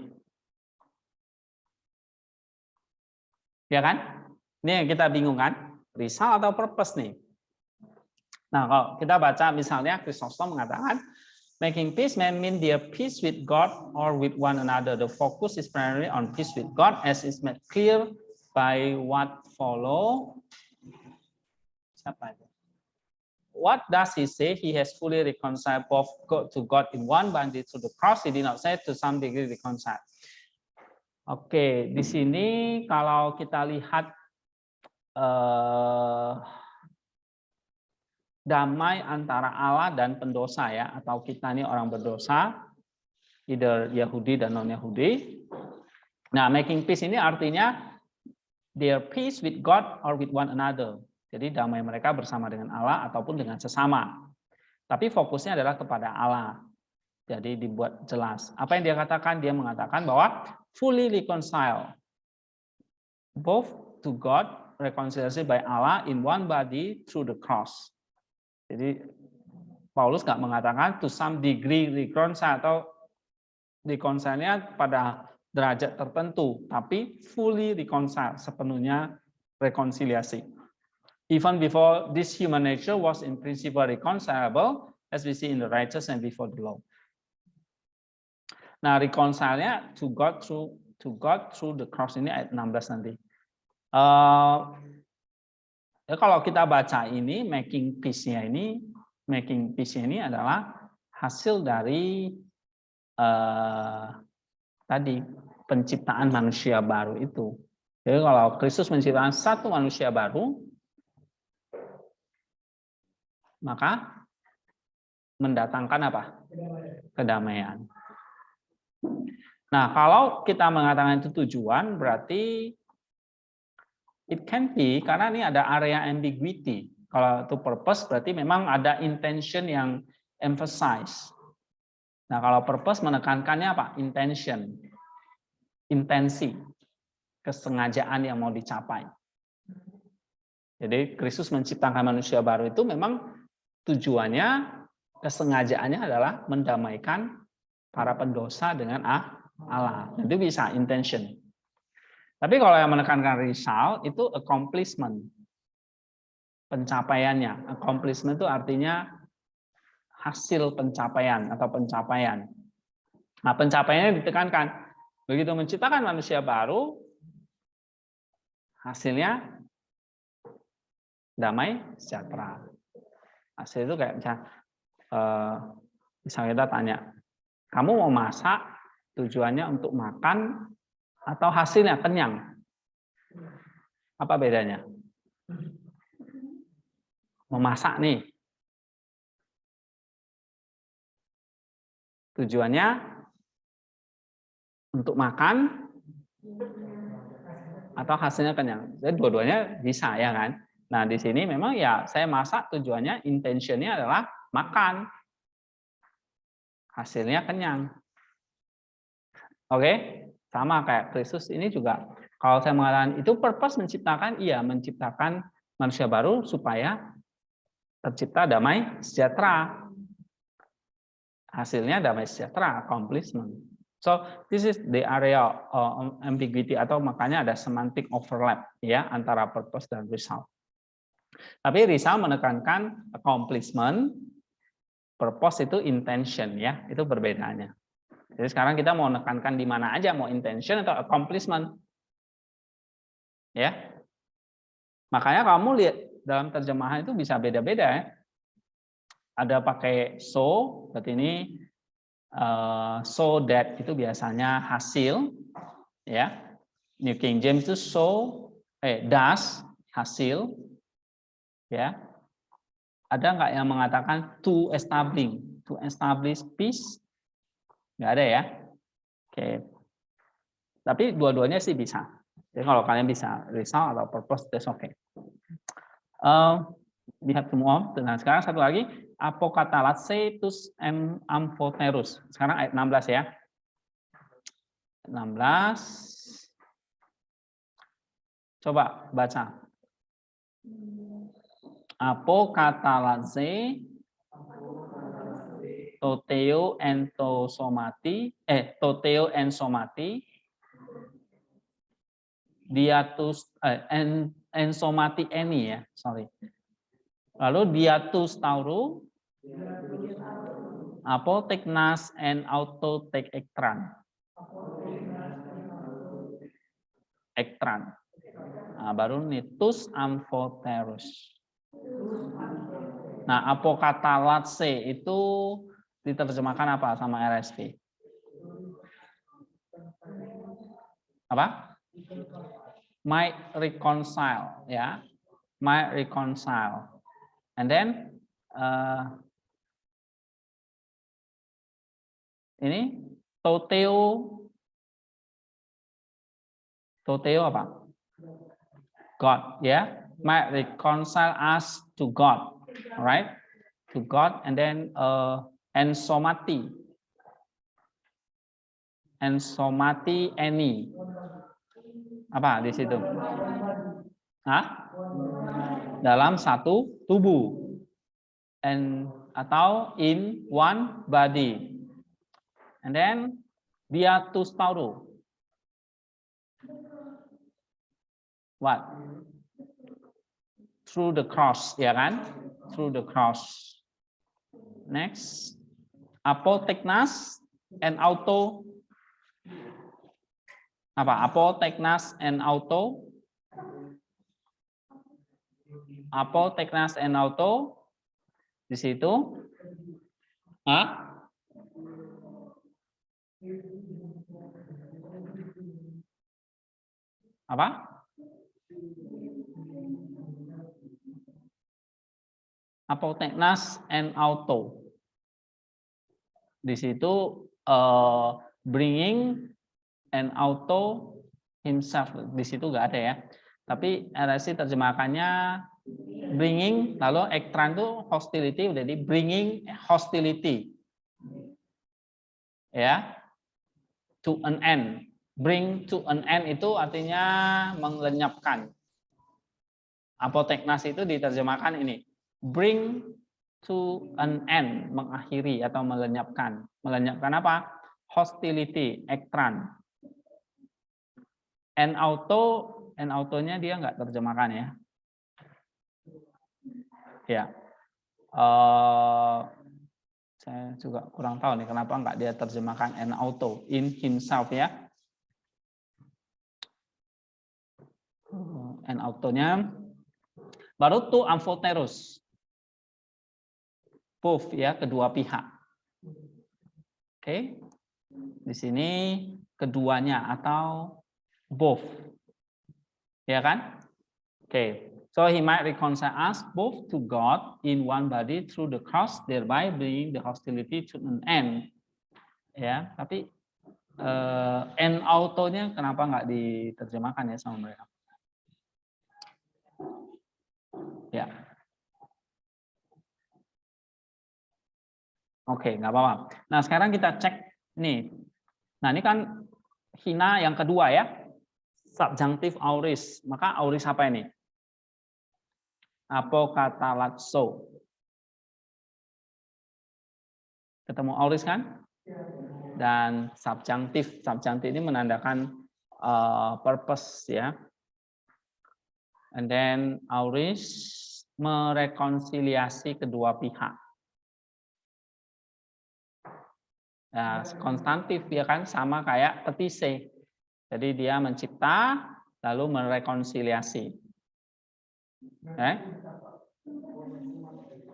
Ya kan? Ini yang kita bingung kan? Result atau purpose nih? Nah, kalau kita baca misalnya Chrysostom mengatakan making peace may mean their peace with God or with one another. The focus is primarily on peace with God as is made clear by what follow. Siapa itu? What does he say? He has fully reconciled both God to God in one body through the cross. He did not say to some degree reconciled. Oke, di sini kalau kita lihat damai antara Allah dan pendosa ya, atau kita ini orang berdosa, either Yahudi dan non-Yahudi. Nah, making peace ini artinya their peace with God or with one another. Jadi damai mereka bersama dengan Allah ataupun dengan sesama. Tapi fokusnya adalah kepada Allah. Jadi dibuat jelas. Apa yang dia katakan? Dia mengatakan bahwa fully reconcile both to God, reconciliation by Allah in one body through the cross. Jadi Paulus nggak mengatakan to some degree reconcile atau reconcile-nya pada derajat tertentu, tapi fully reconcile, sepenuhnya rekonsiliasi. Even before this human nature was in principle reconcilable, as we see in the righteous and before the law. Nah, reconcile-nya to God through the cross ini ayat 16 nanti. Ya kalau kita baca ini making peace-nya ini adalah hasil dari tadi penciptaan manusia baru itu. Jadi kalau Kristus menciptakan satu manusia baru, maka mendatangkan apa? Kedamaian. Nah, kalau kita mengatakan itu tujuan, berarti it can be, karena ini ada area ambiguity. Kalau itu purpose, berarti memang ada intention yang emphasize. Nah, kalau purpose menekankannya apa? Intention. Intensi. Kesengajaan yang mau dicapai. Jadi, Kristus menciptakan manusia baru itu memang tujuannya, kesengajaannya adalah mendamaikan para pendosa dengan Allah. Itu bisa intention. Tapi kalau yang menekankan result itu accomplishment. Pencapaiannya. Accomplishment itu artinya hasil pencapaian atau pencapaian. Nah, pencapaiannya ditekankan. Begitu menciptakan manusia baru, hasilnya damai sejahtera. Hasil itu kayak misalnya kita tanya, kamu mau masak tujuannya untuk makan atau hasilnya kenyang? Apa bedanya? Memasak nih, tujuannya untuk makan atau hasilnya kenyang. Jadi dua-duanya bisa ya kan? Nah, di sini memang ya saya masak tujuannya, intentionnya adalah makan. Hasilnya kenyang. Oke? Sama kayak Kristus ini juga. Kalau saya mengatakan itu purpose menciptakan, iya menciptakan manusia baru supaya tercipta damai sejahtera. Hasilnya damai sejahtera, accomplishment. So this is the area of ambiguity, atau makanya ada semantic overlap ya antara purpose dan result. Tapi result menekankan accomplishment, purpose itu intention ya, itu perbedaannya. Jadi sekarang kita mau menekankan di mana aja, mau intention atau accomplishment. Ya. Makanya kamu lihat dalam terjemahan itu bisa beda-beda ya. Ada pakai so, berarti ini so that itu biasanya hasil, ya. New King James itu does hasil, ya. Ada nggak yang mengatakan to establish peace? Nggak ada ya. Oke. Tapi dua-duanya sih bisa. Jadi kalau kalian bisa result atau purpose, that's okay. We have to move on. Dengan sekarang satu lagi, apokatalatsetus amphoterus. Sekarang ayat 16 ya. 16. Coba baca. Apokatalatse toteo ensomati diatus ensomati eni ya, sorry. Lalu diatus tauru apoteknas and autotek ektran. Nah, baru nitus amphoterus. Nah, apokatalatse itu diterjemahkan apa sama RSV? Apa? Might reconcile, ya. Might reconcile. And then ini toteo apa? God, ya. Might reconcile us to God. Alright, to God, and then ensomati any, apa di situ? Hah? Dalam satu tubuh, atau in one body, and then diatus tauru. What? Through the cross, ya kan? Through the cross. Next, apoteknas and auto. Apa? Apoteknas and auto. Apoteknas and auto. Di situ. Hah? Apa? Apoteknas and auto. Di situ bringing and auto himself. Di situ nggak ada ya. Tapi LSC terjemahkannya bringing, lalu Ektran itu hostility, jadi bringing hostility. Ya. To an end. Bring to an end itu artinya melenyapkan. Apoteknas itu diterjemahkan ini. Bring to an end, mengakhiri atau melenyapkan. Melenyapkan apa? Hostility, Ektran. And autonya dia nggak terjemahkan ya. Ya. Saya juga kurang tahu nih kenapa nggak dia terjemahkan and auto in himself ya. And autonya baru to amphotherus. Both ya, kedua pihak. Oke. Di sini keduanya atau both. Ya kan? Oke. So he might reconcile us both to God in one body through the cross, thereby bringing the hostility to an end. Ya, tapi en autonya kenapa nggak diterjemahkan ya sama mereka? Ya. Oke, nggak apa-apa. Nah, sekarang kita cek nih. Nah, ini kan hina yang kedua ya. Subjunctive auris. Maka auris apa ini? Apokatalatso. Ketemu auris kan? Dan subjunctive. Subjunctive ini menandakan purpose ya. And then auris merekonsiliasi kedua pihak. Nah, konstantif ya kan sama kayak petise. Jadi dia mencipta lalu merekonsiliasi.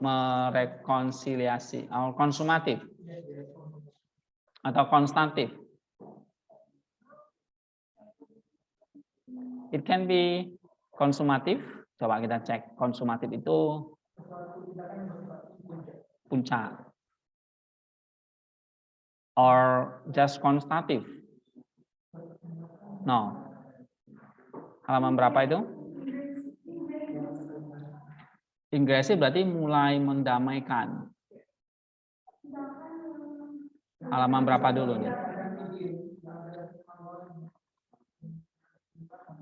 Merekonsiliasi atau konsumatif atau konstantif. It can be konsumatif. Coba kita cek konsumatif itu puncak. Or just konstatif? No. Halaman berapa itu? Ingresi berarti mulai mendamaikan. Halaman berapa dulu nih?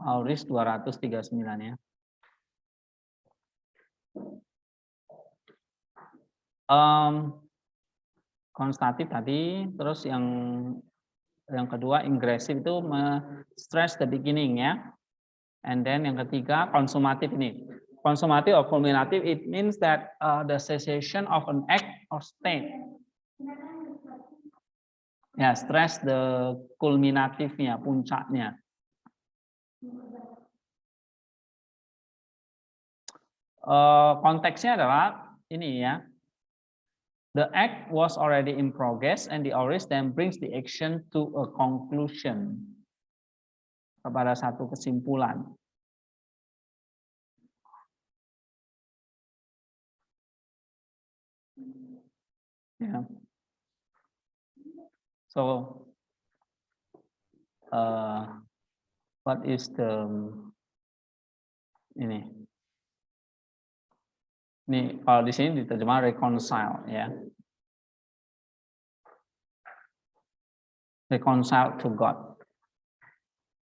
Auris 239 ya. Konstatif tadi, terus yang kedua ingresif itu stress the beginning ya, and then yang ketiga konsumatif ini. Konsumatif or culminative, it means that the cessation of an act or state. Ya, stress the culminatifnya, puncaknya. Konteksnya adalah ini ya. The act was already in progress and the auris then brings the action to a conclusion. Kepada satu kesimpulan. Yeah. So, what is the ini? Ini kalau di sini diterjemah reconcile ya. Reconcile to God.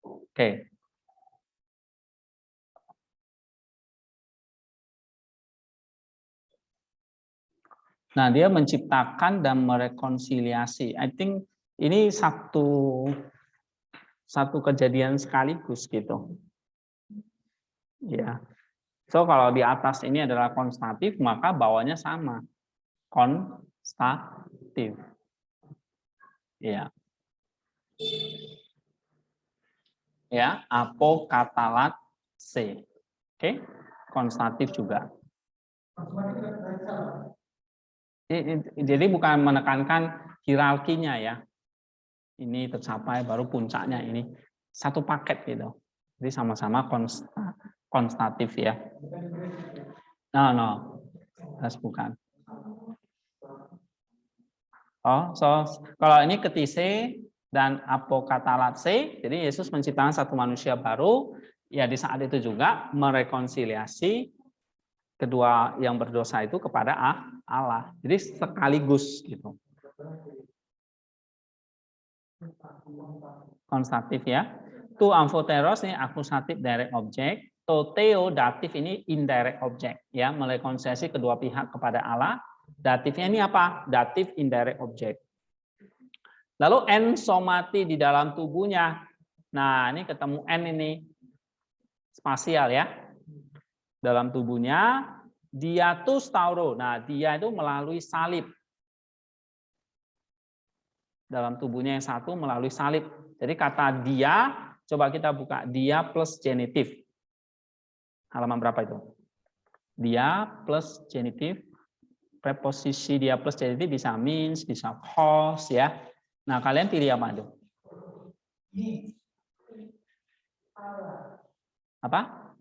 Oke. Nah, dia menciptakan dan merekonsiliasi. I think ini satu kejadian sekaligus gitu. Ya. So kalau di atas ini adalah konstatif, maka bawahnya sama. Konstatif. Ya. Ya, apokatalat C. Oke, konstatif juga. Jadi bukan menekankan hierarkinya ya. Ini tercapai baru puncaknya ini. Satu paket gitu. Jadi sama-sama konstatif ya. No. Bukan. Oh, so kalau ini ketise dan apokatalatse. Jadi Yesus menciptakan satu manusia baru. Ya di saat itu juga merekonsiliasi kedua yang berdosa itu kepada Allah. Jadi sekaligus gitu. Konstatif ya. To amphoteros ini akusatif direct object. To theo datif ini indirect object ya, merekonsiliasi kedua pihak kepada Allah. Datifnya ini apa? Datif indirect object. Lalu N somati di dalam tubuhnya. Nah, ini ketemu N ini. Spasial ya. Dalam tubuhnya. Diatus tauro. Nah, dia itu melalui salib. Dalam tubuhnya yang satu melalui salib. Jadi kata dia, coba kita buka. Dia plus genitif. Halaman berapa itu? Dia plus genitif. Preposisi dia plus genitif bisa means, bisa cause ya. Nah, kalian pilih apa itu? Apa?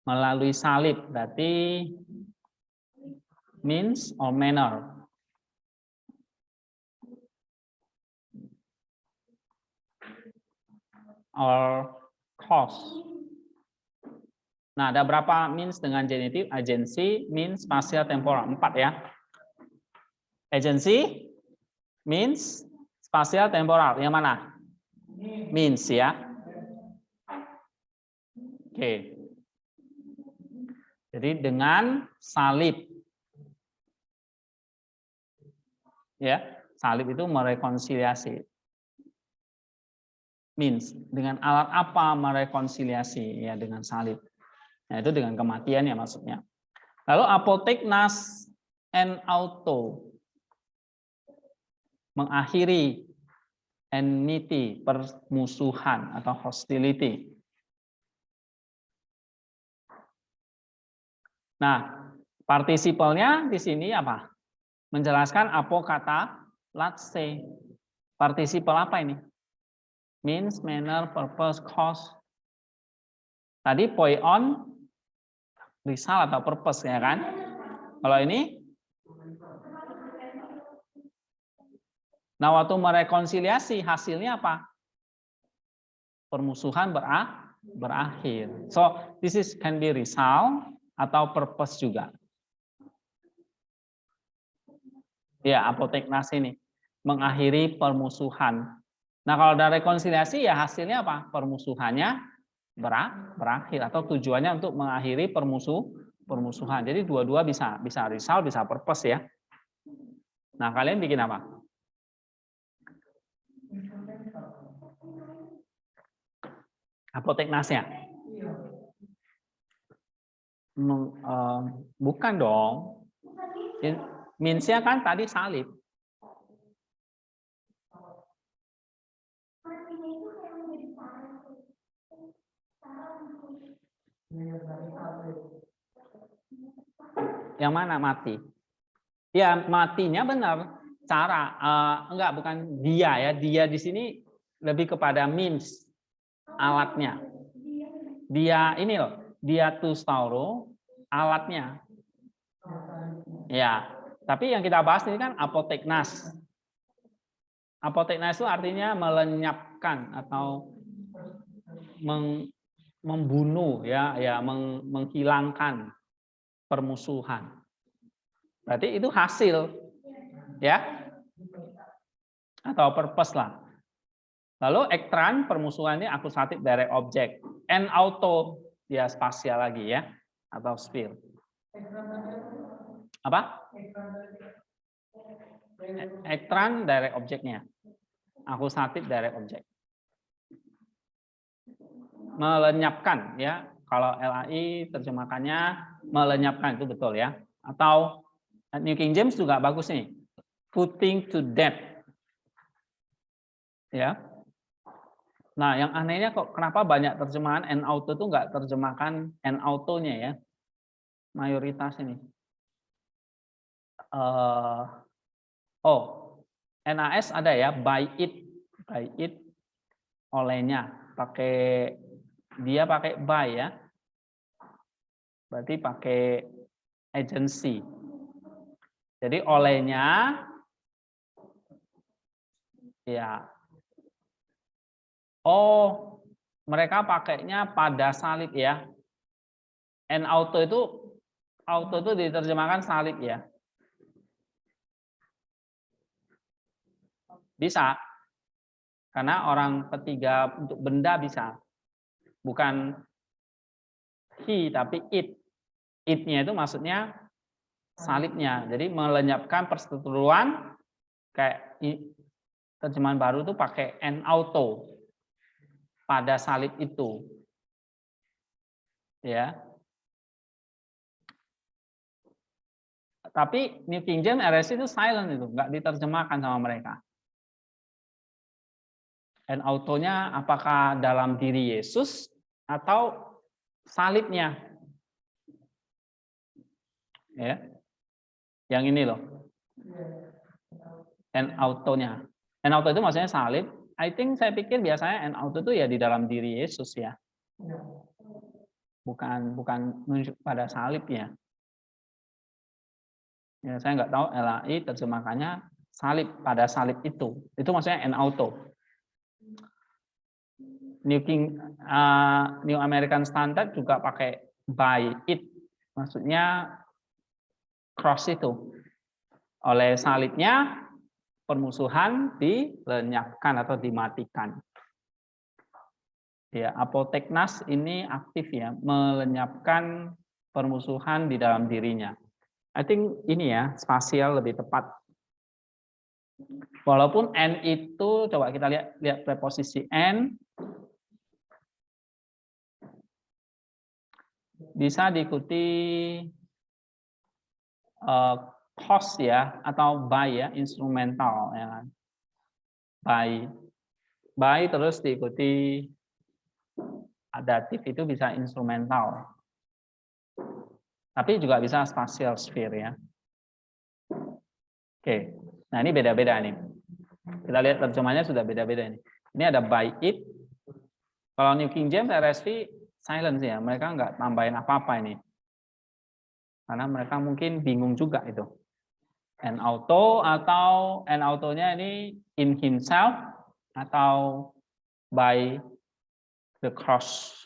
Melalui salib, berarti means or manner. Or cause. Nah, ada berapa means dengan genitif? Agency, means, spasial, temporal. 4 ya. Agency, means, spasial, temporal. Yang mana? Means ya. Oke. Jadi dengan salib. Ya, salib itu merekonsiliasi. Means, dengan alat apa merekonsiliasi? Ya, dengan salib. Nah, itu dengan kematian ya maksudnya. Lalu apoteknas en auto. Mengakhiri enmity, permusuhan atau hostility. Nah, partisipalnya di sini apa? Menjelaskan apokatalatse. Partisipal apa ini? Means, manner, purpose, cause. Tadi poion, result atau purpose ya kan? Kalau ini? Nah, waktu merekonsiliasi hasilnya apa? Permusuhan berakhir. So, this is can be result atau purpose juga. Ya, apoteknas ini mengakhiri permusuhan. Nah, kalau ada rekonsiliasi ya hasilnya apa? Permusuhannya berakhir atau tujuannya untuk mengakhiri permusuhan. Jadi dua-dua bisa result, bisa purpose ya. Nah, kalian bikin apa? Apoteknasnya? Bukan dong. Means-nya kan tadi salib. Yang mana mati? Ya, matinya benar. Cara enggak, bukan dia ya. Dia di sini lebih kepada means, alatnya. Dia ini loh, dia tustauro, alatnya. Ya, tapi yang kita bahas ini kan apoteknas. Apoteknas itu artinya melenyapkan atau membunuh ya, menghilangkan permusuhan. Berarti itu hasil ya. Atau purpose lah. Lalu ektran permusuhannya akusatif direct object. En auto dia spasial lagi ya, atau sphere. Apa? Ektran direct objeknya. Akusatif direct object. Melenyapkan ya. Kalau LAI terjemahkannya melenyapkan, itu betul ya. Atau New King James juga bagus nih. Putting to death. Ya. Nah, yang anehnya kok kenapa banyak terjemahan en auto itu nggak terjemahkan en autonya ya? Mayoritas ini. NAS ada ya, by it olehnya, pakai dia pakai by ya. Berarti pakai agency. Jadi olehnya ya Oh, mereka pakainya pada salib ya. En auto itu diterjemahkan salib ya. Bisa. Karena orang ketiga untuk benda bisa. Bukan he tapi it. It-nya itu maksudnya salibnya. Jadi melenyapkan perseteruan kayak terjemahan baru itu pakai en auto pada salib itu. Ya. Tapi New King James RSV itu silent itu, nggak diterjemahkan sama mereka. En autonya apakah dalam diri Yesus atau salibnya? Ya. Yang ini loh. En autonya. En auto itu maksudnya salib. Saya pikir biasanya en auto itu ya di dalam diri Yesus ya. Bukan menunjuk pada salib ya. Ya, saya nggak tahu LAI terjemahkannya salib pada salib itu. Itu maksudnya en auto. New American Standard juga pakai by it. Maksudnya cross itu. Oleh salibnya permusuhan dilenyapkan atau dimatikan. Ya, apoteknas ini aktif ya, melenyapkan permusuhan di dalam dirinya. I think ini ya, spasial lebih tepat. Walaupun n itu, coba kita lihat preposisi n, bisa diikuti cause ya, atau by ya, instrumental ya kan. By terus diikuti adatif itu bisa instrumental. Tapi juga bisa spatial sphere ya. Oke, nah ini beda-beda nih. Kita lihat terjemahnya sudah beda-beda nih. Ini ada by it. Kalau New King James RSV silence ya, mereka nggak tambahin apa-apa ini. Karena mereka mungkin bingung juga itu. En auto atau en autonya ini in himself atau by the cross.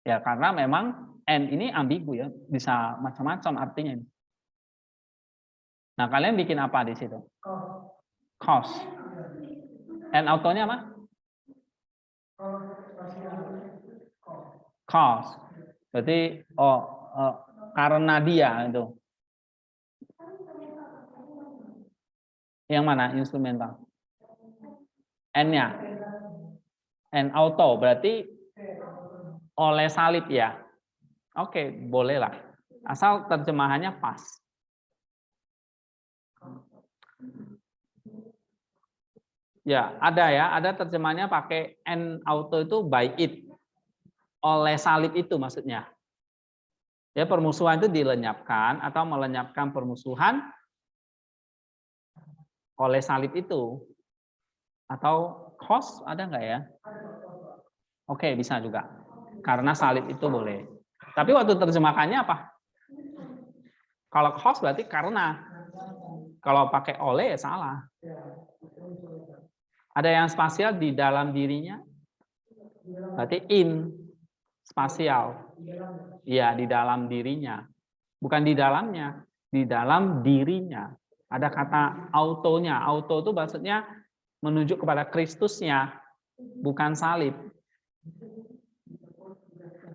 Ya karena memang n ini ambigu ya, bisa macam-macam artinya. Nah, kalian bikin apa di situ? Cause. En autonya apa? Cause. Berarti karena dia itu. Yang mana instrumental? N-nya. En auto berarti oleh salib ya. Oke, bolehlah. Asal terjemahannya pas. Ya, ada terjemahannya pakai en auto itu by it. Oleh salib itu maksudnya. Ya, permusuhan itu dilenyapkan atau melenyapkan permusuhan oleh salib itu. Atau cause ada nggak ya? Oke, bisa juga. Karena salib itu boleh. Tapi waktu terjemahkannya apa? Kalau cause berarti karena. Kalau pakai oleh ya salah. Ada yang spasial di dalam dirinya? Berarti in. Spasial. Iya, di dalam dirinya. Bukan di dalamnya. Di dalam dirinya. Ada kata autonya. Auto itu maksudnya menunjuk kepada Kristusnya. Bukan salib.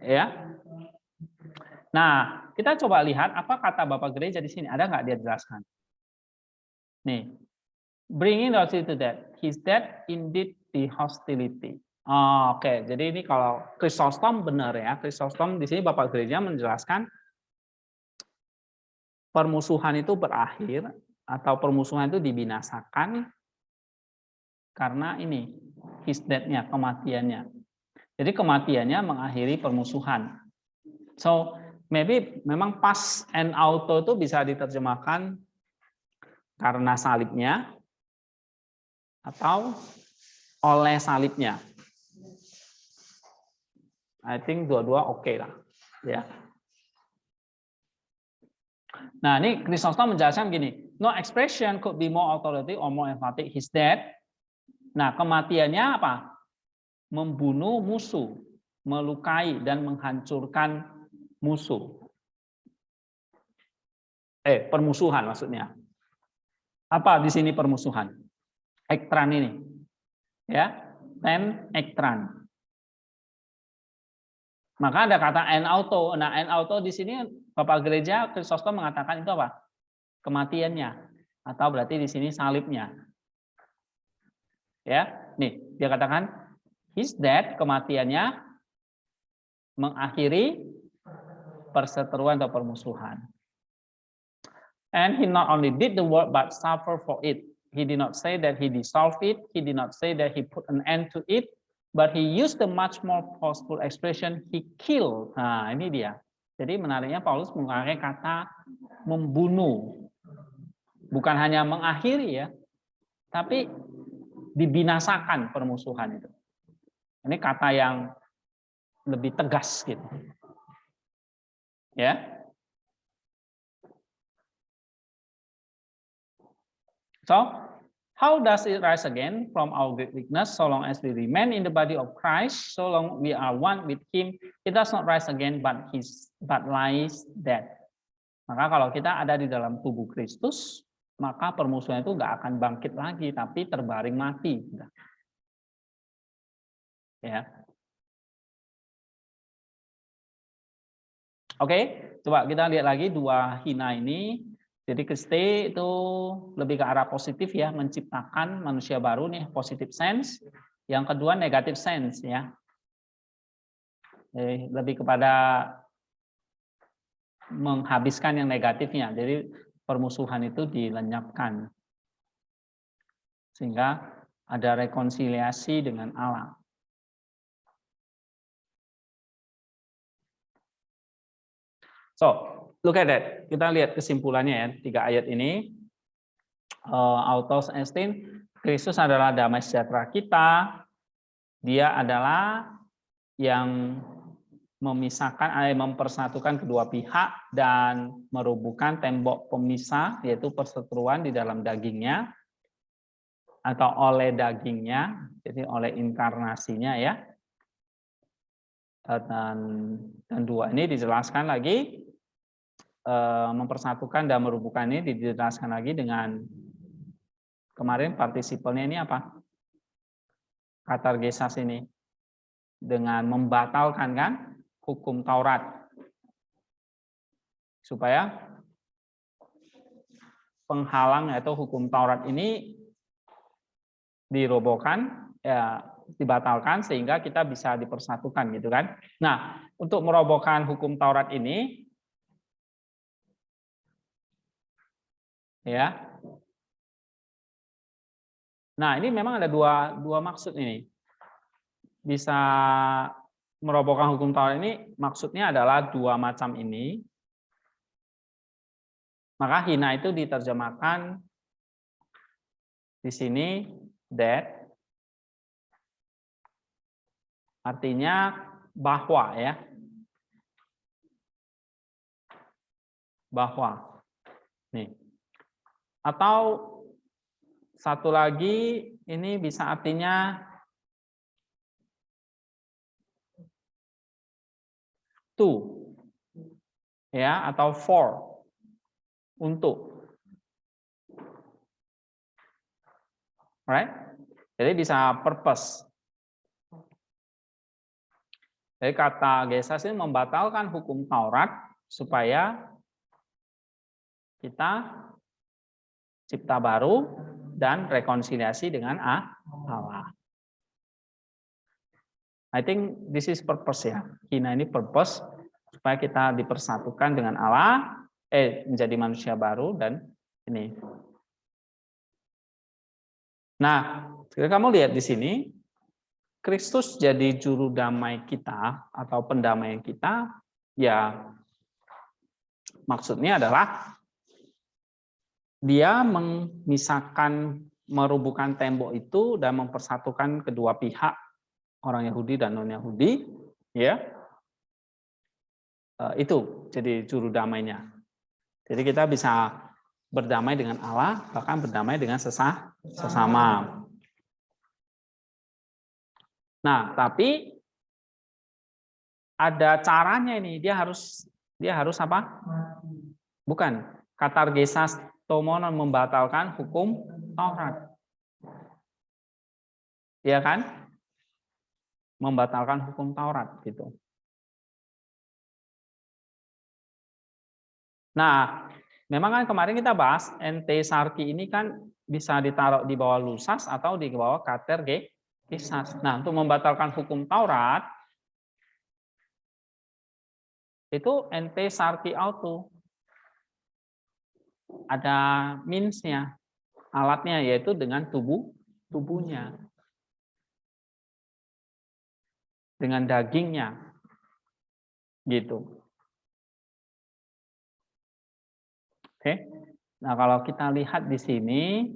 Ya. Nah, kita coba lihat apa kata Bapak Gereja di sini. Ada nggak dia jelaskan? Nih, bringing us to that, his death indeed the hostility. Oke, jadi ini kalau Chrysostom benar ya. Chrysostom di sini Bapak Gereja menjelaskan permusuhan itu berakhir atau permusuhan itu dibinasakan karena ini his death-nya, kematiannya. Jadi kematiannya mengakhiri permusuhan. So maybe memang pas en auto itu bisa diterjemahkan karena salibnya atau oleh salibnya. I think dua-dua oke lah, ya. Nah, ini Chrysostom menjelaskan gini, no expression could be more authoritative or more emphatic. His death Nah, kematiannya apa? Membunuh musuh, melukai dan menghancurkan musuh. Permusuhan maksudnya. Apa di sini permusuhan? Ektran ini. Ya, ten ektran. Maka ada kata en auto. Nah, en auto di sini Bapak Gereja Chrysostom mengatakan itu apa? Kematiannya. Atau berarti di sini salibnya. Ya, nih dia katakan his death, kematiannya mengakhiri perseteruan atau permusuhan. And he not only did the work but suffer for it. He did not say that he dissolved it. He did not say that he put an end to it. But he used the much more forceful expression, he killed. Nah, ini dia. Jadi menariknya Paulus menggunakan kata membunuh. Bukan hanya mengakhiri ya, tapi dibinasakan permusuhan itu. Ini kata yang lebih tegas gitu. Ya. So, how does it rise again from our great weakness? So long as we remain in the body of Christ, so long we are one with Him, it does not rise again, but lies dead. Maka kalau kita ada di dalam tubuh Kristus, maka permusuhan itu nggak akan bangkit lagi, tapi terbaring mati. Ya. Oke, coba kita lihat lagi dua hina ini. Jadi Kriste itu lebih ke arah positif ya, menciptakan manusia baru nih, positive sense. Yang kedua negative sense ya. Lebih kepada menghabiskan yang negatifnya. Jadi permusuhan itu dilenyapkan. Sehingga ada rekonsiliasi dengan Allah. So, look at that. Kita lihat kesimpulannya ya, 3 ayat ini. Autos estin, Kristus adalah damai sejahtera kita. Dia adalah yang memisahkan, mempersatukan kedua pihak dan merubuhkan tembok pemisah, yaitu perseteruan di dalam dagingnya atau oleh dagingnya, jadi oleh inkarnasinya ya. Dan dua ini dijelaskan lagi, mempersatukan dan merubuhkan ini dijelaskan lagi dengan kemarin partisipalnya ini apa? Katargesas ini dengan membatalkan kan hukum Taurat supaya penghalang atau hukum Taurat ini dirobohkan ya, dibatalkan sehingga kita bisa dipersatukan gitu kan. Nah, untuk merobohkan hukum Taurat ini ya. Nah, ini memang ada dua maksud ini. Bisa merobohkan hukum Taurat ini maksudnya adalah dua macam ini. Maka hina itu diterjemahkan di sini that, artinya bahwa ya. Bahwa. Nih. Atau satu lagi ini bisa artinya to ya, atau for, untuk. Right? Jadi bisa purpose. Jadi kata gesas ini membatalkan hukum Taurat supaya kita cipta baru dan rekonsiliasi dengan Allah. I think this is purpose ya. Hina ini purpose supaya kita dipersatukan dengan Allah, menjadi manusia baru dan ini. Nah, kamu lihat di sini, Kristus jadi juru damai kita atau pendamaian kita, ya maksudnya adalah dia memisahkan, merubuhkan tembok itu dan mempersatukan kedua pihak, orang Yahudi dan non-Yahudi, ya. Itu jadi juru damainya. Jadi kita bisa berdamai dengan Allah, bahkan berdamai dengan sesama. Nah, tapi ada caranya ini. Dia harus apa? Bukan. Katargesas tomonon membatalkan hukum Taurat. Ya kan? Membatalkan hukum Taurat gitu. Nah, memang kan kemarin kita bahas ente sarki ini kan bisa ditaruh di bawah lusas atau di bawah katergesas. Nah, untuk membatalkan hukum Taurat itu ente sarki auto. Ada means-nya, alatnya yaitu dengan tubuhnya. Dengan dagingnya. Gitu. Oke. Nah, kalau kita lihat di sini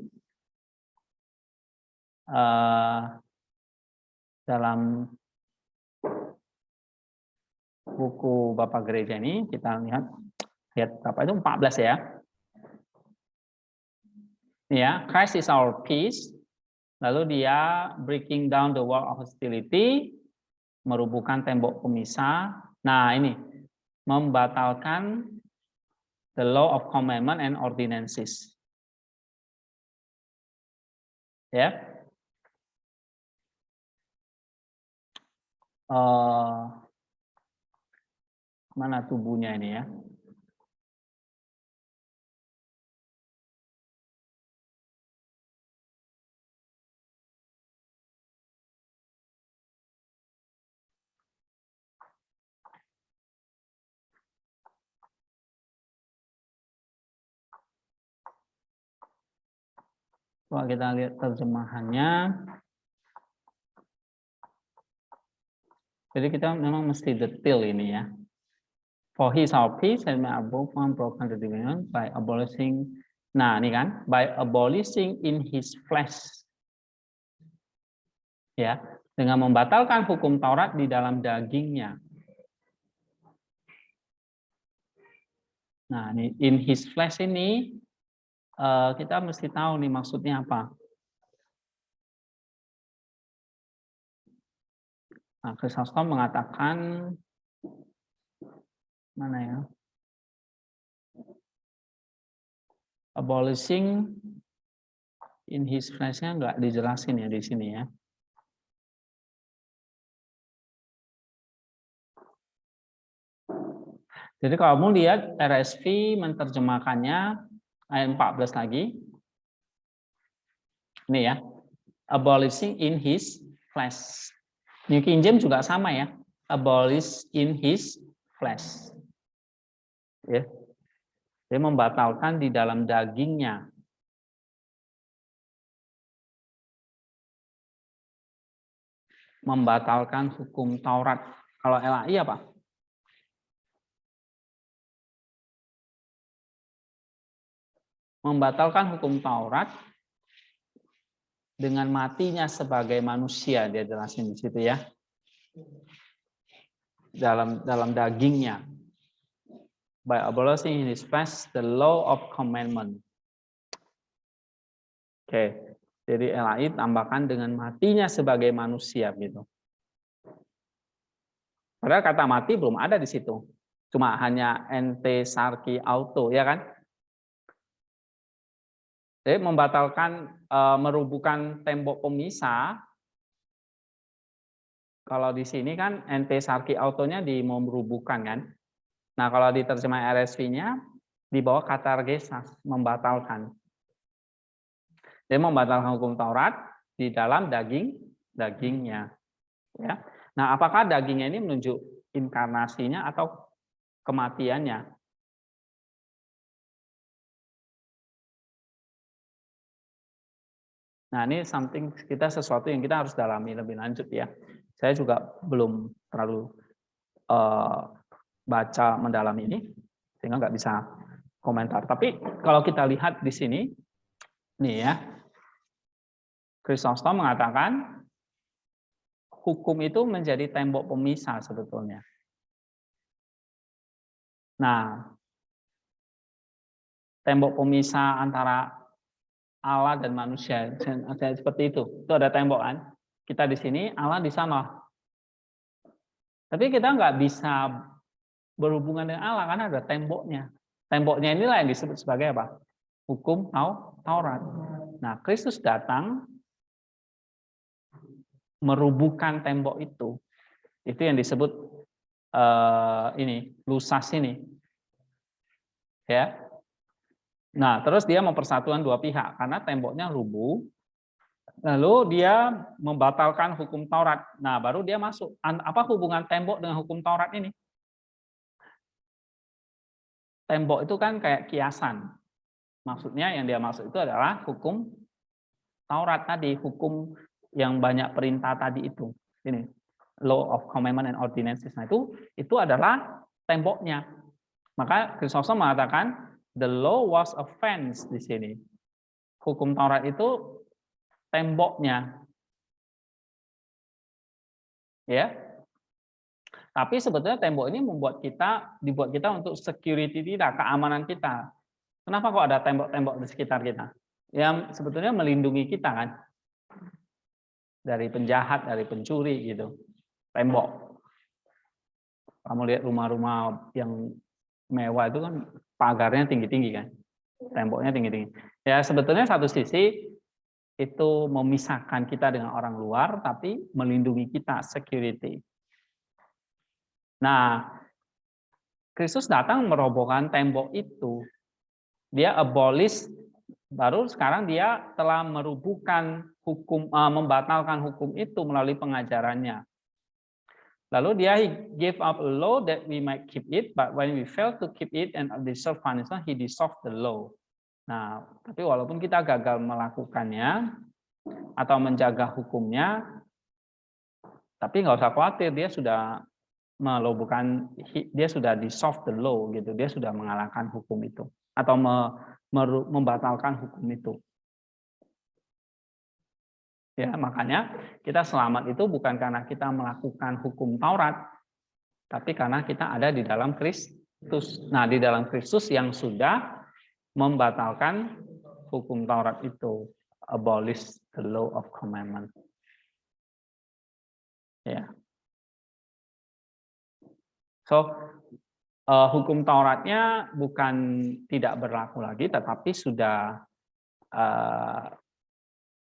dalam buku Bapak Gereja ini kita lihat berapa itu 14 ya. Ya, Christ is our peace. Lalu dia breaking down the wall of hostility, merubuhkan tembok pemisah. Nah, ini membatalkan the law of commandment and ordinances. Ya. Mana tubuhnya ini ya? Coba kita lihat terjemahannya. Jadi kita memang mesti detail ini ya. For his our peace and may above one broken the division by abolishing. Nah, ini kan by abolishing in his flesh. Ya, dengan membatalkan hukum Taurat di dalam dagingnya. Nah, ini in his flesh ini kita mesti tahu nih maksudnya apa. Nah, Chrysostom mengatakan mana ya? Abolishing in his flesh-nya nggak dijelasin ya di sini ya. Jadi kalau kamu lihat RSV menerjemahkannya ayat 14 lagi. Ini ya. Abolishing in his flesh. New King James juga sama ya. Abolish in his flesh. Ya. Dia membatalkan di dalam dagingnya. Membatalkan hukum Taurat. Kalau LAI apa? Membatalkan hukum Taurat dengan matinya sebagai manusia, dia jelasin di situ ya. Dalam dagingnya. By abolishing in his flesh the law of commandment. Oke. Jadi LAI tambahkan dengan matinya sebagai manusia gitu. Padahal kata mati belum ada di situ. Cuma hanya ente sarki auto, ya kan? Jadi membatalkan, merubuhkan tembok pemisah. Kalau di sini kan ente sarki autonya di mau merubuhkan kan. Nah kalau di terjemah RSV-nya di bawah katargesas, membatalkan. Jadi membatalkan hukum Taurat di dalam dagingnya. Ya. Nah apakah dagingnya ini menunjuk inkarnasinya atau kematiannya? Nah ini sesuatu yang kita harus dalami lebih lanjut ya. Saya juga belum terlalu baca mendalam ini, sehingga nggak bisa komentar. Tapi kalau kita lihat di sini, nih ya, Chrysostom mengatakan hukum itu menjadi tembok pemisah sebetulnya. Nah, tembok pemisah antara Allah dan manusia, seperti itu. Itu ada tembok kan? Kita di sini, Allah di sana. Tapi kita nggak bisa berhubungan dengan Allah karena ada temboknya. Temboknya inilah yang disebut sebagai apa? Hukum Taurat. Nah, Kristus datang merubuhkan tembok itu. Itu yang disebut ini, lusas ini. Ya. Nah, terus dia mempersatukan dua pihak karena temboknya rubuh. Lalu dia membatalkan hukum Taurat. Nah, baru dia masuk. Apa hubungan tembok dengan hukum Taurat ini? Tembok itu kan kayak kiasan. Maksudnya yang dia maksud itu adalah hukum Taurat tadi, hukum yang banyak perintah tadi itu. Ini, law of commandment and ordinances. Nah, itu adalah temboknya. Maka Chrysostom mengatakan the law was a fence di sini. Hukum Taurat itu temboknya. Ya. Tapi sebetulnya tembok ini dibuat kita untuk security kita, keamanan kita. Kenapa kok ada tembok-tembok di sekitar kita? Yang sebetulnya melindungi kita kan. Dari penjahat, dari pencuri gitu. Tembok. Kamu lihat rumah-rumah yang mewah itu kan pagarnya tinggi-tinggi kan. Temboknya tinggi-tinggi. Ya sebetulnya satu sisi itu memisahkan kita dengan orang luar, tapi melindungi kita, security. Nah, Kristus datang merobohkan tembok itu. Dia abolish, baru sekarang dia telah merubuhkan hukum, membatalkan hukum itu melalui pengajarannya. Lalu dia gave up a law that we might keep it, but when we fail to keep it and deserve punishment, he dissolved the law. Nah, tapi walaupun kita gagal melakukannya atau menjaga hukumnya, tapi nggak usah khawatir, dia sudah melobuhkan, dia sudah dissolve the law gitu, dia sudah mengalahkan hukum itu atau membatalkan hukum itu. Ya, makanya kita selamat itu bukan karena kita melakukan hukum Taurat, tapi karena kita ada di dalam Kristus. Nah, di dalam Kristus yang sudah membatalkan hukum Taurat itu, abolish the law of commandment. Ya. So, hukum Tauratnya bukan tidak berlaku lagi, tetapi sudah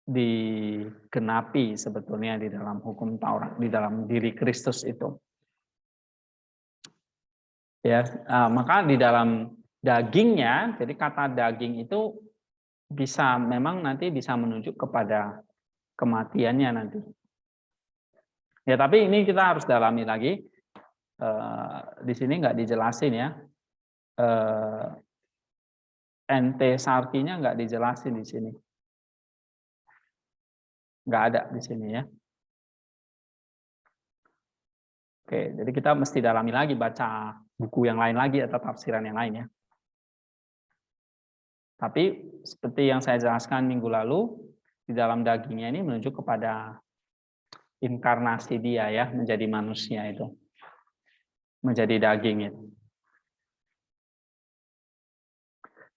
digenapi sebetulnya di dalam hukum Taurat, di dalam diri Kristus itu. Ya, maka di dalam dagingnya, jadi kata daging itu bisa memang nanti bisa menunjuk kepada kematiannya nanti. Ya, tapi ini kita harus dalami lagi. Di sini nggak dijelasin ya. Ente sarkinya nggak dijelasin di sini. Nggak ada di sini ya. Oke, jadi kita mesti dalami lagi, baca buku yang lain lagi atau tafsiran yang lain ya. Tapi seperti yang saya jelaskan minggu lalu, di dalam dagingnya ini menunjuk kepada inkarnasi dia ya, menjadi manusia itu. Menjadi daging itu.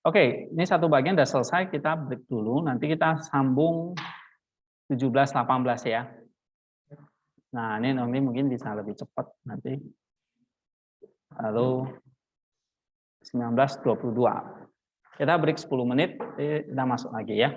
Oke, ini satu bagian sudah selesai, kita break dulu. Nanti kita sambung 17-18 ya. Nah, ini nanti mungkin bisa lebih cepat nanti. Lalu 19-22. Kita break 10 menit, kita masuk lagi ya.